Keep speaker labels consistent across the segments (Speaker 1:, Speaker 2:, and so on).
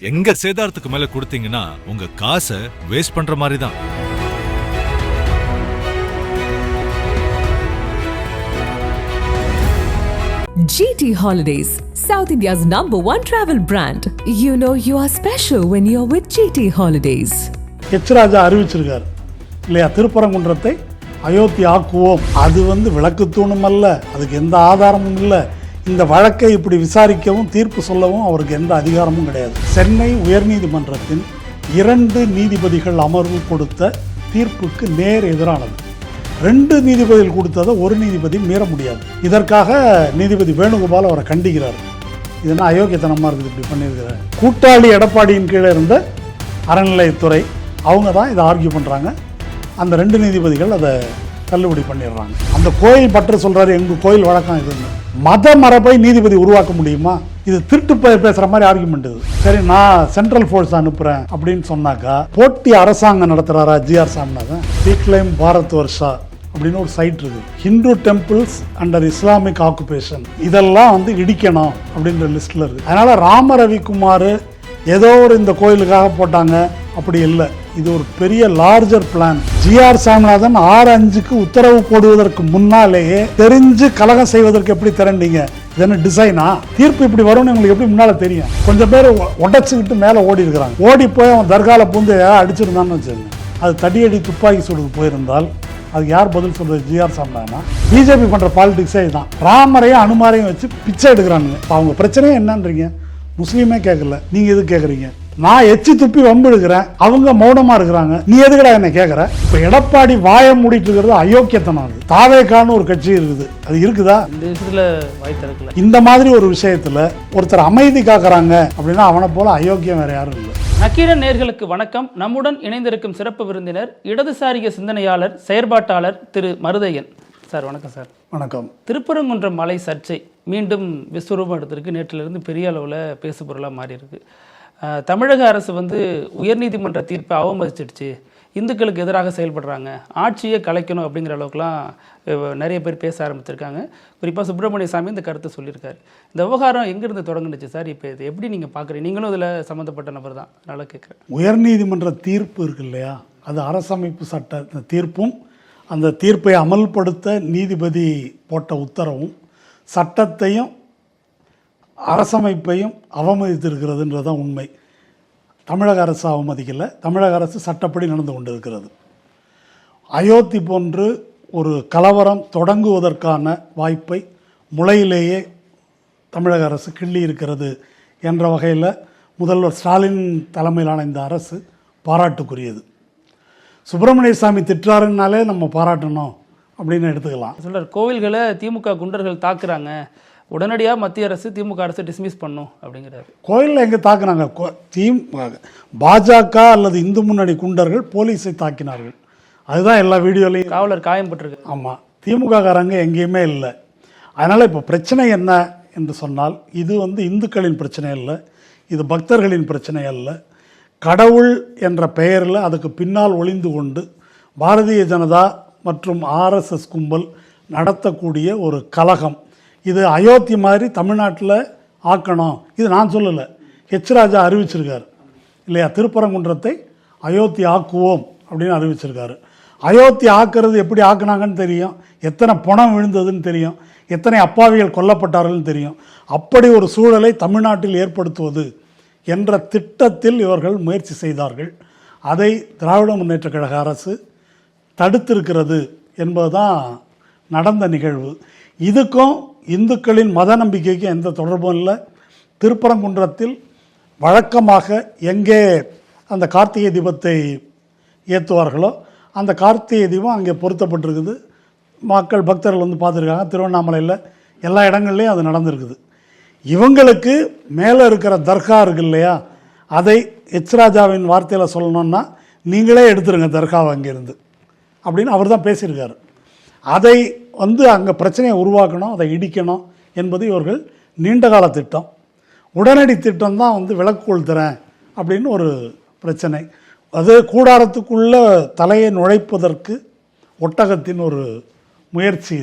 Speaker 1: எங்க சேதாரத்துக்கு மேல கொடுத்தீங்கன்னா உங்க காசை வேஸ்ட் பண்ற மாதிரி தான்.
Speaker 2: GT Holidays, South India's #1 travel brand. You know you are special when you're with GT Holidays.
Speaker 3: ராஜா அறிவிச்சிருக்கார் இல்லையா, திருப்பரங்குன்றத்தை அயோத்தி ஆக்குவோம். அது விளக்கு தூணும் அல்ல, அதுக்கு எந்த ஆதாரமும் இல்லை. இந்த வழக்கை இப்படி விசாரிக்கவும் தீர்ப்பு சொல்லவும் அவருக்கு எந்த அதிகாரமும் கிடையாது. சென்னை உயர்நீதிமன்றத்தின் 2 நீதிபதிகள் அமர்வு கொடுத்த தீர்ப்புக்கு நேர் எதிரானது. 2 நீதிபதிகள் கொடுத்ததை ஒரு நீதிபதி மீற முடியாது. இதற்காக நீதிபதி வேணுகோபால் அவரை கண்டிக்கிறார். இதெல்லாம் அயோக்கியத்தனமாக இருக்குது, இப்படி பண்ணியிருக்கிறார். கூட்டாளி எடப்பாடியின் கீழே இருந்த அறநிலையத்துறை அவங்க தான் இதை ஆர்கியூ பண்ணுறாங்க. அந்த 2 நீதிபதிகள் அதை தள்ளுபடி பண்ணிடுறாங்க. அந்த கோயில் பற்று சொல்கிறாரு, எங்கள் கோயில் வழக்கம் இதுன்னு. மத மரபை நீதிபதி உருவாக்க முடியுமா? இது திருட்டு பேசுகிற மாதிரி ஆர்குமெண்ட் இது. சரி, நான் சென்ட்ரல் ஃபோர்ஸ் அனுப்புகிறேன் அப்படின்னு சொன்னாக்கா போட்டி அரசாங்கம் நடத்துகிறாரா ஜிஆர் சாமிநாதன்? ரீக்ளைம் பாரத் வர்ஷா அப்படின்னு ஒரு சைட் இருக்கு. Hindu temples under Islamic occupation, இதெல்லாம் இடிக்கணும் அப்படின்ற லிஸ்ட்ல இருக்கு. அதனால ராம ரவிக்குமார் ஏதோ ஒரு இந்த கோயிலுக்காக போட்டாங்க அப்படி இல்லை. இது ஒரு பெரிய லார்ஜர் பிளான். ஜிஆர் சாமிநாதன் 6/5க்கு உத்தரவு போடுவதற்கு முன்னாலேயே தெரிஞ்சு கலகம் செய்வதற்கு எப்படி திரண்டீங்க? இது என்ன டிசைனா? தீர்ப்பு இப்படி வரும்னு உங்களுக்கு எப்படி முன்னால தெரியும்? கொஞ்சம் பேர் உடச்சுக்கிட்டு மேலே ஓடி இருக்கிறாங்க. ஓடி போய் அவன் தர்கால பூந்து அடிச்சிருந்தான்னு வச்சுருங்க. அது தடியடி துப்பாக்கி சூடுக்கு போயிருந்தால் அதுக்கு யார் பதில் சொல்றது? ஜிஆர் சாமிநாதனா? பிஜேபி பண்ற பாலிடிக்ஸே இதுதான். ராமரையும் அனுமாரையும் வச்சு பிச்சை எடுக்கிறானுங்க. அவங்க பிரச்சனையே என்னன்றீங்க? முஸ்லீமே கேட்கல, நீங்க எது கேட்குறீங்க? நான் எச்சி துப்பி வம்பு எடுக்கிறேன், அவங்க மௌனமா இருக்கிறாங்க, நீ எதுக்கடா என்ன கேட்குற? இப்போ எடப்பாடி வாயை மூடிட்டு இருக்கிறது அயோக்கியத்தனம். தாவேக்கான்னு ஒரு கட்சி இருக்குது, அது இருக்குதா? இந்த மாதிரி ஒரு விஷயத்துல ஒருத்தர் அமைதி காக்குறாங்க அப்படின்னா அவனை போல அயோக்கியம் வேற யாரும் இல்லை.
Speaker 4: நக்கீரன் நேயர்களுக்கு வணக்கம். நம்முடன் இணைந்திருக்கும் சிறப்பு விருந்தினர் இடதுசாரிக சிந்தனையாளர், செயற்பாட்டாளர் திரு மருதையன் சார். வணக்கம் சார்.
Speaker 3: வணக்கம்.
Speaker 4: திருப்பரங்குன்றம் மலை சர்ச்சை மீண்டும் விஸ்வரூபம் எடுத்திருக்கு. நேற்றிலிருந்து பெரிய அளவில் பேசுபொருளாக மாறி இருக்கு. தமிழக அரசு உயர்நீதிமன்ற தீர்ப்பை அவமதிச்சிடுச்சு, இந்துக்களுக்கு எதிராக செயல்படுறாங்க, ஆட்சியை கலைக்கணும் அப்படிங்கிற அளவுக்குலாம் நிறைய பேர் பேச ஆரம்பிச்சிருக்காங்க. குறிப்பாக சுப்பிரமணிய சாமி இந்த கருத்தை சொல்லியிருக்காரு. இந்த விவகாரம் எங்கிருந்து தொடங்குனுச்சு சார்? இப்போ இது எப்படி நீங்கள் பார்க்குறீங்க? நீங்களும் இதில் சம்மந்தப்பட்ட நபர் தான், அதனால் கேட்குறேன்.
Speaker 3: உயர்நீதிமன்ற தீர்ப்பு இருக்கு இல்லையா, அது அரசமைப்பு சட்ட தீர்ப்பும் அந்த தீர்ப்பை அமல்படுத்த நீதிபதி போட்ட உத்தரவும் சட்டத்தையும் அரசமைப்பையும் அவமதித்திருக்கிறதுன்றதான் உண்மை. தமிழக அரசு அவமதிக்கலை, தமிழக அரசு சட்டப்படி நடந்து கொண்டிருக்கிறது. அயோத்தி போன்று ஒரு கலவரம் தொடங்குவதற்கான வாய்ப்பை முளையிலேயே தமிழக அரசு கிள்ளி இருக்கிறது என்ற வகையில் முதல்வர் ஸ்டாலின் தலைமையிலான இந்த அரசு பாராட்டுக்குரியது. சுப்பிரமணிய சாமி திட்டுறாருன்னாலே நம்ம பாராட்டணும் அப்படின்னு எடுத்துக்கலாம்.
Speaker 4: சொல்கிறார், கோவில்களை திமுக குண்டர்கள் தாக்குறாங்க, உடனடியாக மத்திய அரசு திமுக அரசு டிஸ்மிஸ் பண்ணும் அப்படிங்கிறாரு.
Speaker 3: கோயிலில் எங்கே தாக்குனாங்க? பாஜக அல்லது இந்து முன்னணி குண்டர்கள் போலீஸை தாக்கினார்கள். அதுதான் எல்லா வீடியோலையும்.
Speaker 4: காவலர் காயம்பட்டிருக்கு.
Speaker 3: ஆமாம், திமுக காரங்க எங்கேயுமே இல்லை. அதனால் இப்போ பிரச்சனை என்ன என்று சொன்னால், இது இந்துக்களின் பிரச்சனை இல்லை, இது பக்தர்களின் பிரச்சனை அல்ல. கடவுள் என்ற பெயரில் அதுக்கு பின்னால் ஒளிந்து கொண்டு பாரதிய ஜனதா மற்றும் ஆர்எஸ்எஸ் கும்பல் நடத்தக்கூடிய ஒரு கலகம். இது அயோத்தி மாதிரி தமிழ்நாட்டில் ஆக்கணும், இது நான் சொல்லலை, ராஜா அறிவிச்சிருக்கார் இல்லையா. திருப்பரங்குன்றத்தை அயோத்தி ஆக்குவோம் அப்படின்னு அறிவிச்சிருக்காரு. அயோத்தி ஆக்கிறது எப்படி ஆக்குனாங்கன்னு தெரியும், எத்தனை பணம் விழுந்ததுன்னு தெரியும், எத்தனை அப்பாவிகள் கொல்லப்பட்டார்கள்னு தெரியும். அப்படி ஒரு சூழலை தமிழ்நாட்டில் ஏற்படுத்துவது என்ற திட்டத்தில் இவர்கள் முயற்சி செய்தார்கள். அதை திராவிட முன்னேற்றக் கழக அரசு தடுத்திருக்கிறது என்பதுதான் நடந்த நிகழ்வு. இதுக்கும் இந்துக்களின் மத நம்பிக்கைக்கும் எந்த தொடர்பும் இல்லை. திருப்பரங்குன்றத்தில் வழக்கமாக எங்கே அந்த கார்த்திகை தீபத்தை ஏற்றுவார்களோ அந்த கார்த்திகை தீபம் அங்கே பொருத்தப்பட்டிருக்குது. மக்கள் பக்தர்கள் பார்த்துருக்காங்க. திருவண்ணாமலையில் எல்லா இடங்கள்லையும் அது நடந்திருக்குது. இவங்களுக்கு மேலே இருக்கிற தர்கா இருக்கு இல்லையா, அதை ராஜாவின் வார்த்தையில் சொல்லணும்னா நீங்களே எடுத்துருங்க தர்காவை அங்கேருந்து அப்படின்னு அவர் தான் பேசியிருக்காரு. அதை அங்கே பிரச்சனையை உருவாக்கணும், அதை இடிக்கணும் என்பது இவர்கள் நீண்டகால திட்டம். உடனடி திட்டம் தான் விளக்குகோள் தரேன் அப்படின்னு ஒரு பிரச்சனை. அது கூடாரத்துக்குள்ளே தலையை நுழைப்பதற்கு ஒட்டகத்தின் ஒரு முயற்சி.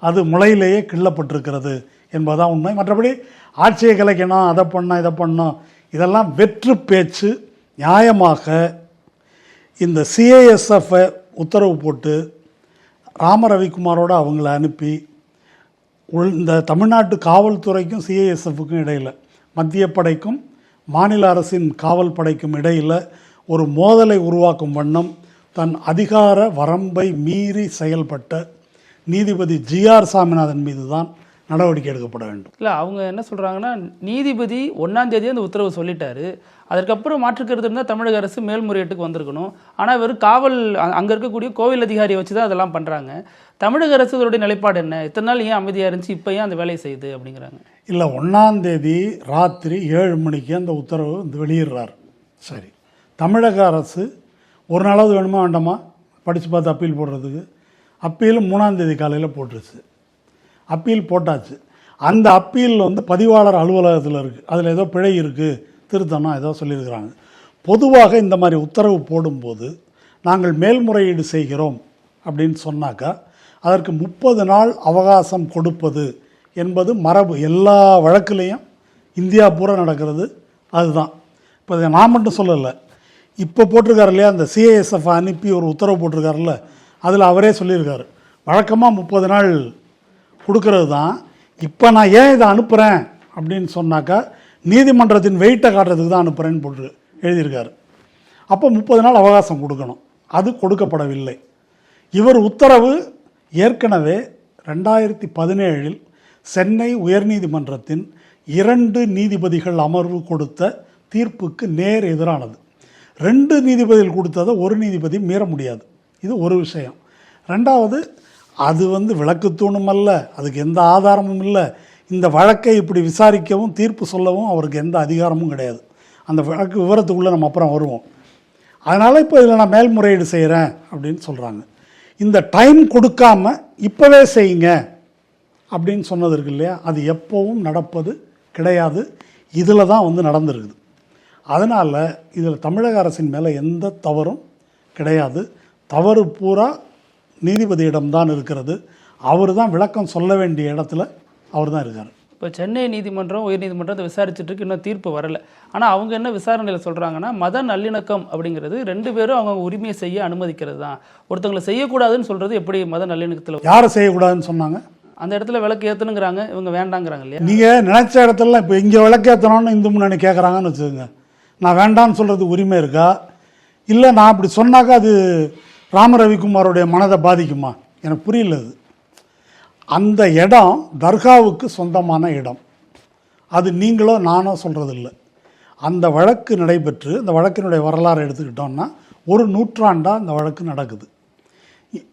Speaker 3: அது முளையிலேயே கிள்ளப்பட்டிருக்கிறது என்பதுதான் உண்மை. மற்றபடி ஆட்சியை கலைக்கணும், அதை பண்ணோம் இதை பண்ணோம் இதெல்லாம் வெற்று பேச்சு. நியாயமாக இந்த சிஐஎஸ்எஃப்பை உத்தரவு போட்டு ராம ரவிக்குமாரோடு அவங்கள அனுப்பி இந்த தமிழ்நாட்டு காவல்துறைக்கும் சிஐஎஸ்எஃப்புக்கும் இடையில், மத்திய படைக்கும் மாநில அரசின் காவல் படைக்கும் இடையில் ஒரு மோதலை உருவாக்கும் வண்ணம் தன் அதிகார வரம்பை மீறி செயல்பட்ட நீதிபதி ஜிஆர் சாமிநாதன் மீது தான் நடவடிக்கை எடுக்கப்பட வேண்டும்.
Speaker 4: இல்லை, அவங்க என்ன சொல்கிறாங்கன்னா, நீதிபதி 1ஆம் தேதியே அந்த உத்தரவு சொல்லிட்டாரு, அதற்கப்புறம் மாற்றுக்கிறது இருந்தால் தமிழக அரசு மேல்முறையீட்டுக்கு வந்திருக்கணும். ஆனால் வெறும் காவல் அங்கே இருக்கக்கூடிய கோவில் அதிகாரியை வச்சு தான் அதெல்லாம் பண்ணுறாங்க. தமிழக அரசு இதோடைய நிலைப்பாடு என்ன? இத்தனை நாள் ஏன் அமைதியாக இருந்துச்சு, இப்போ ஏன் அந்த வேலையை செய்யுது அப்படிங்கிறாங்க.
Speaker 3: இல்லை, 1ஆம் தேதி ராத்திரி 7 மணிக்கு அந்த உத்தரவு வெளியிடுறார். சரி, தமிழக அரசு ஒரு நாளாவது வேணுமா வேண்டாமா படித்து பார்த்து அப்பீல் போடுறதுக்கு? அப்பீல் 3ஆம் தேதி காலையில் போட்டுருச்சு. அப்பீல் போட்டாச்சு. அந்த அப்பீல் பதிவாளர் அலுவலகத்தில் இருக்குது. அதில் ஏதோ பிழை இருக்குது, திருத்தணும் ஏதோ சொல்லியிருக்கிறாங்க. பொதுவாக இந்த மாதிரி உத்தரவு போடும்போது நாங்கள் மேல்முறையீடு செய்கிறோம் அப்படின்னு சொன்னாக்கா அதற்கு 30 நாள் அவகாசம் கொடுப்பது என்பது மரபு. எல்லா வழக்குலேயும் இந்தியா பூரா நடக்கிறது அதுதான். இப்போ இதை நான் மட்டும் சொல்லலை, இப்போ போட்டிருக்காரு இல்லையா, அந்த சிஐஎஸ்எஃப் அனுப்பி ஒரு உத்தரவு போட்டிருக்காருல்ல, அதில் அவரே சொல்லியிருக்காரு வழக்கமாக 30 நாள் கொடுக்கறது தான். இப்போ நான் ஏன் இதை அனுப்புகிறேன் அப்படின்னு சொன்னாக்கா நீதிமன்றத்தின் வெயிட்டை காட்டுறதுக்கு தான் அனுப்புகிறேன்னு போட்டு எழுதியிருக்காரு. அப்போ 30 நாள் அவகாசம் கொடுக்கணும், அது கொடுக்கப்படவில்லை. இவர் உத்தரவு ஏற்கனவே 2017 சென்னை உயர்நீதிமன்றத்தின் 2 நீதிபதிகள் அமர்வு கொடுத்த தீர்ப்புக்கு நேர் எதிரானது. 2 நீதிபதிகள் கொடுத்ததை ஒரு நீதிபதி மீற முடியாது. இது ஒரு விஷயம். ரெண்டாவது, அது விளக்குத்தூணும் அல்ல, அதுக்கு எந்த ஆதாரமும் இல்லை. இந்த வழக்கை இப்படி விசாரிக்கவும் தீர்ப்பு சொல்லவும் அவருக்கு எந்த அதிகாரமும் கிடையாது. அந்த வழக்கு விவரத்துக்குள்ளே நம்ம அப்புறம் வருவோம். அதனால் இப்போ இதில் நான் மேல்முறையீடு செய்கிறேன் அப்படின்னு சொல்கிறாங்க. இந்த டைம் கொடுக்காம இப்போவே செய்யுங்க அப்படின்னு சொன்னது இருக்கு இல்லையா, அது எப்போவும் நடப்பது கிடையாது. இதில் தான் நடந்துருக்குது. அதனால் இதில் தமிழக அரசின் மேலே எந்த தவறும் கிடையாது. தவறு பூரா நீதிபதியிடம்தான் இருக்கிறது. அவர் தான் விளக்கம் சொல்ல வேண்டிய இடத்துல அவர் தான் இருக்கார்.
Speaker 4: இப்போ சென்னை நீதிமன்றம் உயர்நீதிமன்றத்தை விசாரிச்சுட்டு இன்னும் தீர்ப்பு வரலை. ஆனால் அவங்க என்ன விசாரணையில் சொல்கிறாங்கன்னா, மத நல்லிணக்கம் அப்படிங்கிறது 2 பேரும் அவங்க உரிமையை செய்ய அனுமதிக்கிறது தான். ஒருத்தவங்களை செய்யக்கூடாதுன்னு சொல்கிறது எப்படி மத நல்லிணக்கத்தில்?
Speaker 3: யாரை செய்யக்கூடாதுன்னு சொன்னாங்க?
Speaker 4: அந்த இடத்துல விளக்கு ஏற்றணுங்கிறாங்க, இவங்க வேண்டாங்கிறாங்க இல்லையா?
Speaker 3: நீங்கள் நினச்ச இடத்துல இப்போ இங்கே விளக்கு ஏற்றணும்னு இந்து முன்னணி கேட்குறாங்கன்னு வச்சுக்கோங்க, நான் வேண்டான்னு சொல்கிறது உரிமை இருக்கா? இல்லை நான் அப்படி சொன்னாக்கா அது ராம ரவிக்குமாரோடைய மனதை பாதிக்குமா? எனக்கு புரியல. அது அந்த இடம் தர்காவுக்கு சொந்தமான இடம். அது நீங்களோ நானோ சொல்கிறதில்ல. அந்த வழக்கு நடைபெற்று அந்த வழக்கினுடைய வரலாறு எடுத்துக்கிட்டோம்னா 1 நூற்றாண்டாக அந்த வழக்கு நடக்குது.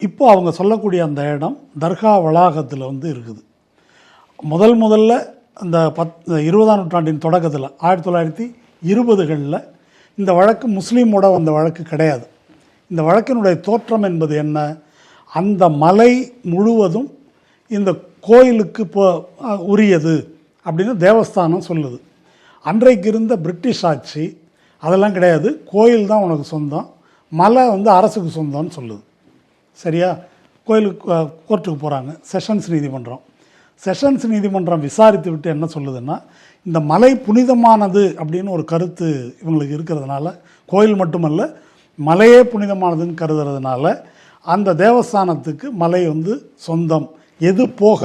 Speaker 3: இப்போ அவங்க சொல்லக்கூடிய அந்த இடம் தர்கா வளாகத்தில் இருக்குது. முதல்ல அந்த 20ஆம் நூற்றாண்டின் தொடக்கத்தில் 1920களில் இந்த வழக்கு முஸ்லீமோட வந்த வழக்கு கிடையாது. இந்த வழக்கினுடைய தோற்றம் என்பது என்ன? அந்த மலை முழுவதும் இந்த கோயிலுக்கு உரியது அப்படின்னு தேவஸ்தானம் சொல்லுது. அன்றைக்கு இருந்த பிரிட்டிஷ் ஆட்சி அதெல்லாம் கிடையாது, கோயில் தான் உனக்கு சொந்தம், மலை அரசுக்கு சொந்தம்னு சொல்லுது. சரியா? கோயிலுக்கு கோர்ட்டுக்கு போகிறாங்க, செஷன்ஸ் நீதிமன்றம். செஷன்ஸ் நீதிமன்றம் விசாரித்து விட்டு என்ன சொல்லுதுன்னா, இந்த மலை புனிதமானது அப்படின்னு ஒரு கருத்து இவங்களுக்கு இருக்கிறதுனால, கோயில் மட்டுமல்ல மலையே புனிதமானதுன்னு கருதுறதுனால அந்த தேவஸ்தானத்துக்கு மலை சொந்தம். எது போக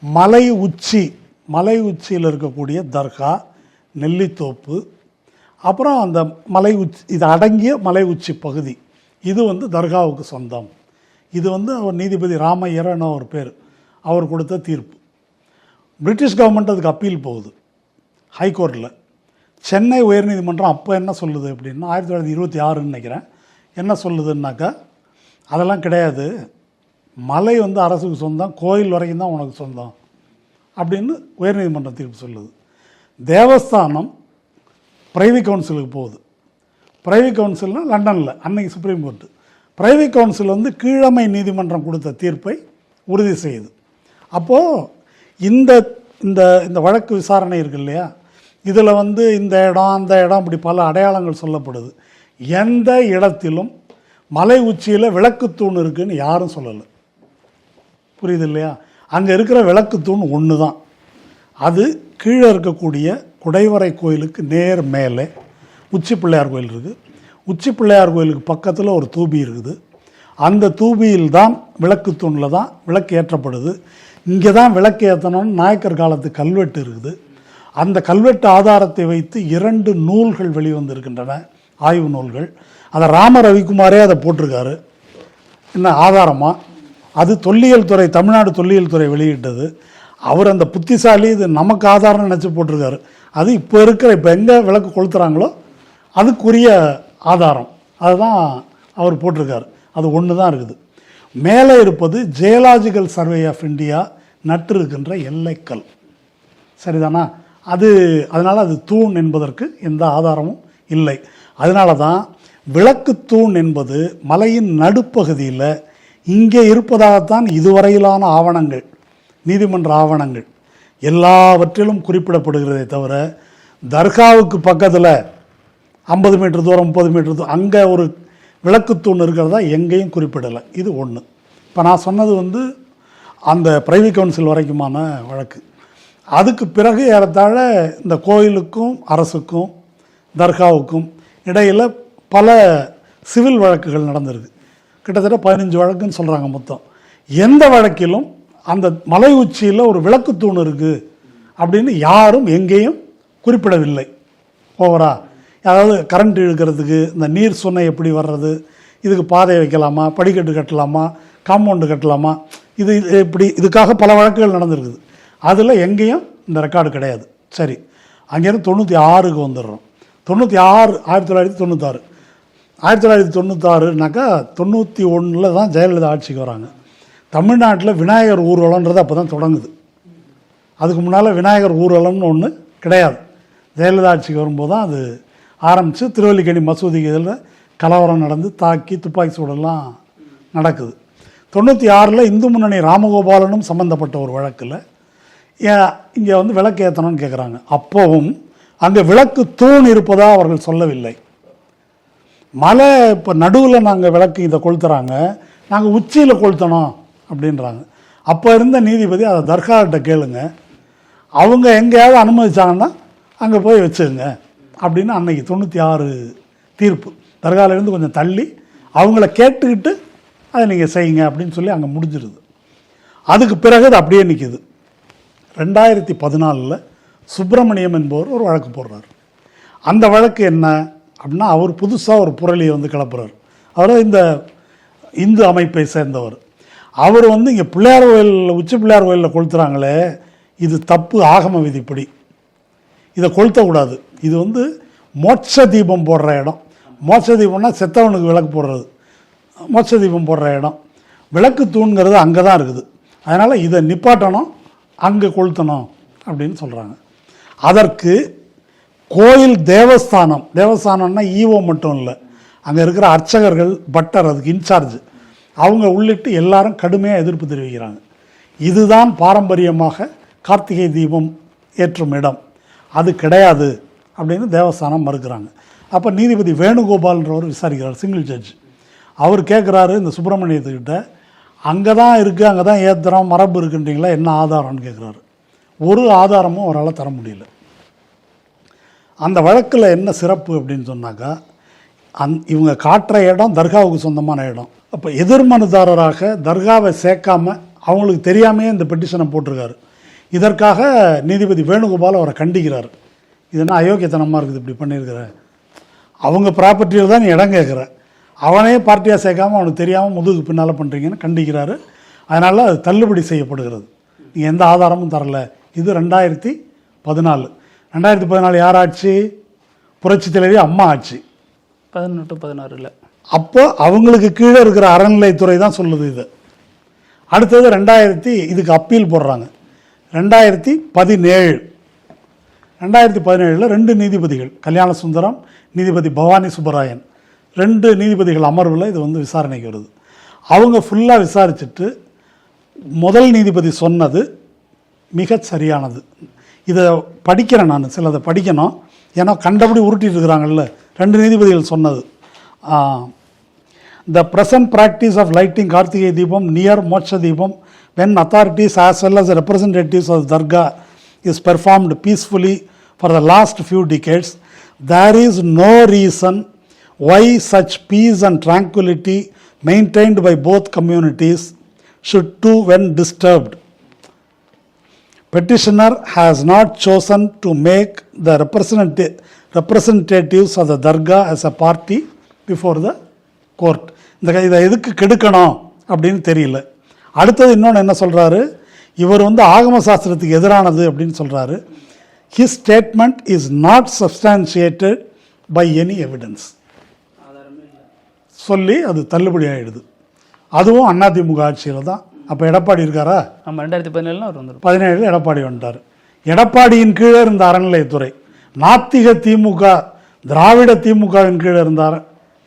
Speaker 3: மலை உச்சியில் இருக்கக்கூடிய தர்கா, நெல்லித்தோப்பு, அப்புறம் அந்த மலை உச்சி, இது அடங்கிய மலை உச்சி பகுதி, இது தர்காவுக்கு சொந்தம். இது அவர் நீதிபதி ராமையர்னு ஒரு பேர், அவர் கொடுத்த தீர்ப்பு. பிரிட்டிஷ் கவர்மெண்ட் அதுக்கு அப்பீல் போகுது ஹைகோர்ட்டில். சென்னை உயர்நீதிமன்றம் அப்போ என்ன சொல்லுது அப்படின்னா, 1926 நினைக்கிறேன், என்ன சொல்லுதுன்னாக்கா, அதெல்லாம் கிடையாது, மலை அரசுக்கு சொந்தம், கோயில் வரைக்கும் தான் உனக்கு சொந்தம் அப்படின்னு உயர்நீதிமன்றம் தீர்ப்பு சொல்லுது. தேவஸ்தானம் பிரைவி கவுன்சிலுக்கு போகுது. பிரைவி கவுன்சில்னால் லண்டனில், அன்னைக்கு சுப்ரீம் கோர்ட்டு. பிரைவி கவுன்சில் கீழமை நீதிமன்றம் கொடுத்த தீர்ப்பை உறுதி செய்யுது. அப்போது இந்த இந்த இந்த வழக்கு விசாரணை இருக்கு இல்லையா, இதில் இந்த இடம் அந்த இடம் இப்படி பல அடையாளங்கள் சொல்லப்படுது. எந்த இடத்திலும் மலை உச்சியில் விளக்குத்தூண் இருக்குதுன்னு யாரும் சொல்லலை. புரியுது இல்லையா? அங்கே இருக்கிற விளக்குத்தூண் ஒன்று தான். அது கீழே இருக்கக்கூடிய குடைவரை கோயிலுக்கு நேர் மேலே உச்சி பிள்ளையார் கோயில் இருக்குது. உச்சி பிள்ளையார் கோயிலுக்கு பக்கத்தில் ஒரு தூபி இருக்குது. அந்த தூபியில் தான் விளக்கு தூணில் தான் விளக்கு ஏற்றப்படுது. இங்கே தான் விளக்கு ஏற்றணும்னு நாயக்கர் காலத்து கல்வெட்டு இருக்குது. அந்த கல்வெட்டு ஆதாரத்தை வைத்து 2 நூல்கள் வெளிவந்திருக்கின்றன, ஆய்வு நூல்கள். அதை ராம ரவிக்குமாரே அதை போட்டிருக்காரு என்ன ஆதாரமாக. அது தொல்லியல் துறை, தமிழ்நாடு தொல்லியல் துறை வெளியிட்டது. அவர் அந்த புத்திசாலி, இது நமக்கு ஆதாரம் நினச்சி போட்டிருக்காரு. அது இப்போ எங்கே விளக்கு கொளுத்துறாங்களோ அதுக்குரிய ஆதாரம் அதுதான் அவர் போட்டிருக்காரு. அது ஒன்று தான் இருக்குது. மேலே இருப்பது ஜியாலஜிக்கல் சர்வே ஆஃப் இந்தியா நட்டு இருக்கின்ற எல்லைக்கல், சரிதானா? அதனால் அது தூண் என்பதற்கு எந்த ஆதாரமும் இல்லை. அதனால தான் விளக்கு தூண் என்பது மலையின் நடுப்பகுதியில் இங்கே இருப்பதாகத்தான் இதுவரையிலான ஆவணங்கள், நீதிமன்ற ஆவணங்கள் எல்லாவற்றிலும் குறிப்பிடப்படுகிறதே தவிர, தர்காவுக்கு பக்கத்தில் 50 மீட்டர் தூரம் 30 மீட்டர் தூரம் அங்கே ஒரு விளக்குத்தூண் இருக்கிறதா எங்கேயும் குறிப்பிடலை. இது ஒன்று. இப்போ நான் சொன்னது அந்த பிரைவி கவுன்சில் வரைக்குமான வழக்கு. அதுக்கு பிறகு ஏறத்தாழ இந்த கோயிலுக்கும் அரசுக்கும் தர்காவுக்கும் இடையில் பல சிவில் வழக்குகள் நடந்திருக்கு. கிட்டத்தட்ட 15 வழக்குன்னு சொல்கிறாங்க மொத்தம். எந்த வழக்கிலும் அந்த மலை உச்சியில் ஒரு விளக்குத்தூண் இருக்குது அப்படின்னு யாரும் எங்கேயும் குறிப்பிடவில்லை. ஓவரா அதாவது கரண்ட் இழுக்கிறதுக்கு இந்த நீர் சுனை எப்படி வர்றது, இதுக்கு பாதை வைக்கலாமா, படிக்கட்டு கட்டலாமா, காம்பவுண்டு கட்டலாமா, இது இப்படி இதுக்காக பல வழக்குகள் நடந்திருக்குது. அதில் எங்கேயும் இந்த ரெக்கார்டு கிடையாது. சரி, அங்கேருந்து 96க்கு வந்துடுறோம். 1996 1996னாக்கா 91 தான் ஜெயலலிதா ஆட்சிக்கு வராங்க. தமிழ்நாட்டில் விநாயகர் ஊர்வலம்ன்றது அப்போ தான் தொடங்குது. அதுக்கு முன்னால் விநாயகர் ஊர்வலம்னு ஒன்று கிடையாது. ஜெயலலிதா ஆட்சிக்கு வரும்போது தான் அது ஆரம்பித்து திருவல்லிக்கேணி மசூதிக்கு இதில் கலவரம் நடந்து தாக்கி துப்பாக்கி சூடெல்லாம் நடக்குது. 96 இந்து முன்னணி ராமகோபாலனும் சம்மந்தப்பட்ட ஒரு வழக்கில் இங்கே விளக்கு ஏற்றணும்னு கேட்குறாங்க. அப்போவும் அங்கே விளக்கு தூண் இருப்பதாக அவர்கள் சொல்லவில்லை. மலை இப்போ நடுவில் நாங்கள் விளக்கு இதை கொளுத்துறாங்க, நாங்கள் உச்சியில் கொளுத்தணும் அப்படின்றாங்க. அப்போ இருந்த நீதிபதி அதை தர்கார்கிட்ட கேளுங்க, அவங்க எங்கேயாவது அனுமதிச்சாங்கன்னா அங்கே போய் வச்சுருங்க அப்படின்னு அன்னைக்கு 96 தீர்ப்பு. தர்காவிலேருந்து கொஞ்சம் தள்ளி அவங்கள கேட்டுக்கிட்டு அதை நீங்கள் செய்யுங்க அப்படின்னு சொல்லி அங்கே முடிஞ்சிருது. அதுக்கு பிறகு அது அப்படியே நிற்கிது. 2014 சுப்பிரமணியம் என்பவர் ஒரு வழக்கு போடுறார். அந்த வழக்கு என்ன அப்படின்னா, அவர் புதுசாக ஒரு புரளியை கிளப்புறார். அவர் இந்த இந்து அமைப்பை சேர்ந்தவர். அவர் இங்கே பிள்ளையார் கோயிலில் உச்சி பிள்ளையார் கோயிலில் கொளுத்துறாங்களே, இது தப்பு, ஆகம விதிப்படி இதை கொளுத்தக்கூடாது. இது மோட்ச தீபம் போடுற இடம். மோட்ச தீபம்னா செத்தவனுக்கு விளக்கு போடுறது. மோட்ச தீபம் போடுற இடம், விளக்கு தூண்கிறது அங்கே தான் இருக்குது. அதனால் இதை நிப்பாட்டணும், அங்கே கொளுத்தணும் அப்படின்னு சொல்கிறாங்க. அதற்கு கோயில் தேவஸ்தானம்னா ஈவோ மட்டும் இல்லை, அங்கே இருக்கிற அர்ச்சகர்கள், பட்டர், அதுக்கு இன்சார்ஜ், அவங்க உள்ளிட்டு எல்லாரும் கடுமையாக எதிர்ப்பு தெரிவிக்கிறாங்க. இதுதான் பாரம்பரியமாக கார்த்திகை தீபம் ஏற்றும் இடம், அது கிடையாது அப்படின்னு தேவஸ்தானம் மறுக்கிறாங்க. அப்போ நீதிபதி வேணுகோபால்ன்றவர் விசாரிக்கிறார், சிங்கிள் ஜட்ஜ். அவர் கேட்குறாரு இந்த சுப்பிரமணியத்துக்கிட்ட, அங்கே தான் இருக்குது, அங்கே தான் ஏற்றுறோம், மரபு இருக்குன்றீங்களா, என்ன ஆதாரம்னு கேட்குறாரு. ஒரு ஆதாரமும் அவரால் தர முடியல. அந்த வழக்கில் என்ன சிறப்பு அப்படின்னு சொன்னாக்கா, இவங்க காட்டுற இடம் தர்காவுக்கு சொந்தமான இடம். அப்போ எதிர்மனுதாரராக தர்காவை சேர்க்காம அவங்களுக்கு தெரியாமையே இந்த பெட்டிஷனை போட்டிருக்காரு. இதற்காக நீதிபதி வேணுகோபால் அவரை கண்டிக்கிறார். இதெல்லாம் அயோக்கியத்தனமாக இருக்குது, இப்படி பண்ணியிருக்கிற, அவங்க ப்ராப்பர்ட்டியில் தான் நீ இடம் கேட்குற, அவனே பார்ட்டியாக சேர்க்காமல் அவனுக்கு தெரியாமல் முதுகு பின்னால் பண்ணுறீங்கன்னு கண்டிக்கிறாரு. அதனால் அது தள்ளுபடி செய்யப்படுகிறது. நீங்கள் எந்த ஆதாரமும் தரல. இது 2014. 2014 யார் ஆட்சி? புரட்சி தலைவி அம்மா ஆட்சி.
Speaker 4: 18-16
Speaker 3: அப்போ அவங்களுக்கு கீழே இருக்கிற அறநிலைத்துறை தான் சொல்லுது இது. அடுத்தது இதுக்கு அப்பீல் போடுறாங்க. 2017 2 நீதிபதிகள், கல்யாண சுந்தரம், நீதிபதி பவானி சுப்பராயன், 2 நீதிபதிகள் அமர்வில் இது விசாரணைக்கு வருது. அவங்க ஃபுல்லாக விசாரிச்சுட்டு முதல் நீதிபதி சொன்னது மிக சரியானது. இதை படிக்கிறேன், நான் சிலதை படிக்கணும், ஏன்னா கண்டபடி உருட்டிட்டு இருக்கிறாங்கல்ல. 2 நீதிபதிகள் சொன்னது, the present practice of lighting Kartigai Deepam near Moksha Deepam when authorities as well as representatives of Darga is performed peacefully for the last few decades, there is no reason why such peace and tranquility maintained by both communities should too when disturbed. Petitioner has not chosen to make the representatives of the Dargah as a party before the court. இதை எதுக்கு கெடுக்கணும் அப்படின்னு தெரியல. அடுத்தது இன்னொன்று என்ன சொல்கிறாரு, இவர் வந்து ஆகம சாஸ்திரத்துக்கு எதிரானது அப்படின்னு சொல்கிறாரு. His statement is not substantiated by any evidence சொல்லி அது தள்ளுபடி ஆகிடுது. அதுவும் அதிமுக ஆட்சியில் தான். அப்போ எடப்பாடி இருக்காரா?
Speaker 4: நம்ம 2017 அவர் வந்துடும்.
Speaker 3: 17 எடப்பாடி வந்துட்டார். எடப்பாடியின் கீழே இருந்த அறநிலையத்துறை நாத்திக திமுக திராவிட திமுகவின் கீழே இருந்தார்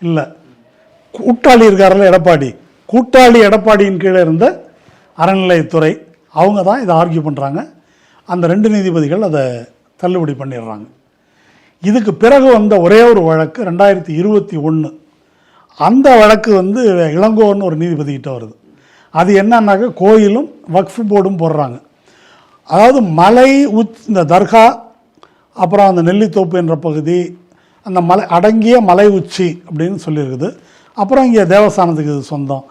Speaker 3: இல்லை, கூட்டாளி இருக்கார்ல எடப்பாடி, கூட்டாளி எடப்பாடியின் கீழே இருந்த அறநிலையத்துறை அவங்க தான் இதை ஆர்கியூ பண்ணுறாங்க. அந்த 2 நீதிபதிகள் அதை தள்ளுபடி பண்ணிடுறாங்க. இதுக்கு பிறகு வந்த ஒரே ஒரு வழக்கு 2021. அந்த வழக்கு வந்து இளங்கோன்னு ஒரு நீதிபதிக்கிட்ட வருது. அது என்னன்னாக்க கோயிலும் வக்ஃப் போர்டும் போடுறாங்க. அதாவது மலை இந்த தர்கா அப்புறம் அந்த நெல்லித்தோப்பு என்ற பகுதி அந்த மலை அடங்கிய மலை உச்சி அப்படின்னு சொல்லியிருக்குது. அப்புறம் இங்கே தேவஸ்தானத்துக்கு இது சொந்தம்.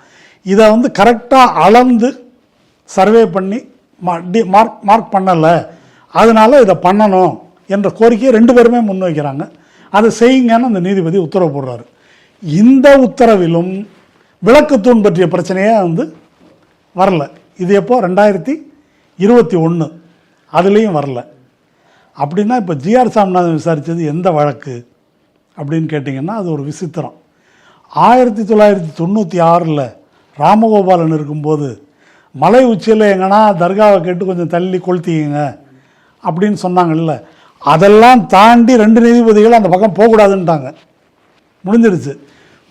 Speaker 3: இதை வந்து கரெக்டாக அளந்து சர்வே பண்ணி மார்க் பண்ணலை, அதனால் இதை பண்ணணும் என்ற கோரிக்கையை 2 பேருமே முன்வைக்கிறாங்க. அதை செய்யுங்கன்னு அந்த நீதிபதி உத்தரவு போடுறாரு. இந்த உத்தரவிலும் விளக்குத்தூண் பற்றிய பிரச்சனையே வந்து வரல. இது எப்போ 2021 அதுலேயும் வரல. அப்படின்னா இப்போ ஜிஆர் சாமிநாதன் விசாரித்தது எந்த வழக்கு அப்படின்னு கேட்டிங்கன்னா அது ஒரு விசித்திரம். 1996 ராமகோபாலன் இருக்கும்போது மலை உச்சியில் எங்கன்னா தர்காவை கேட்டு கொஞ்சம் தள்ளி கொளுத்திங்க அப்படின்னு சொன்னாங்கல்ல, அதெல்லாம் தாண்டி 2 நீதிபதிகள் அந்த பக்கம் போகக்கூடாதுன்ட்டாங்க. முடிஞ்சிருச்சு.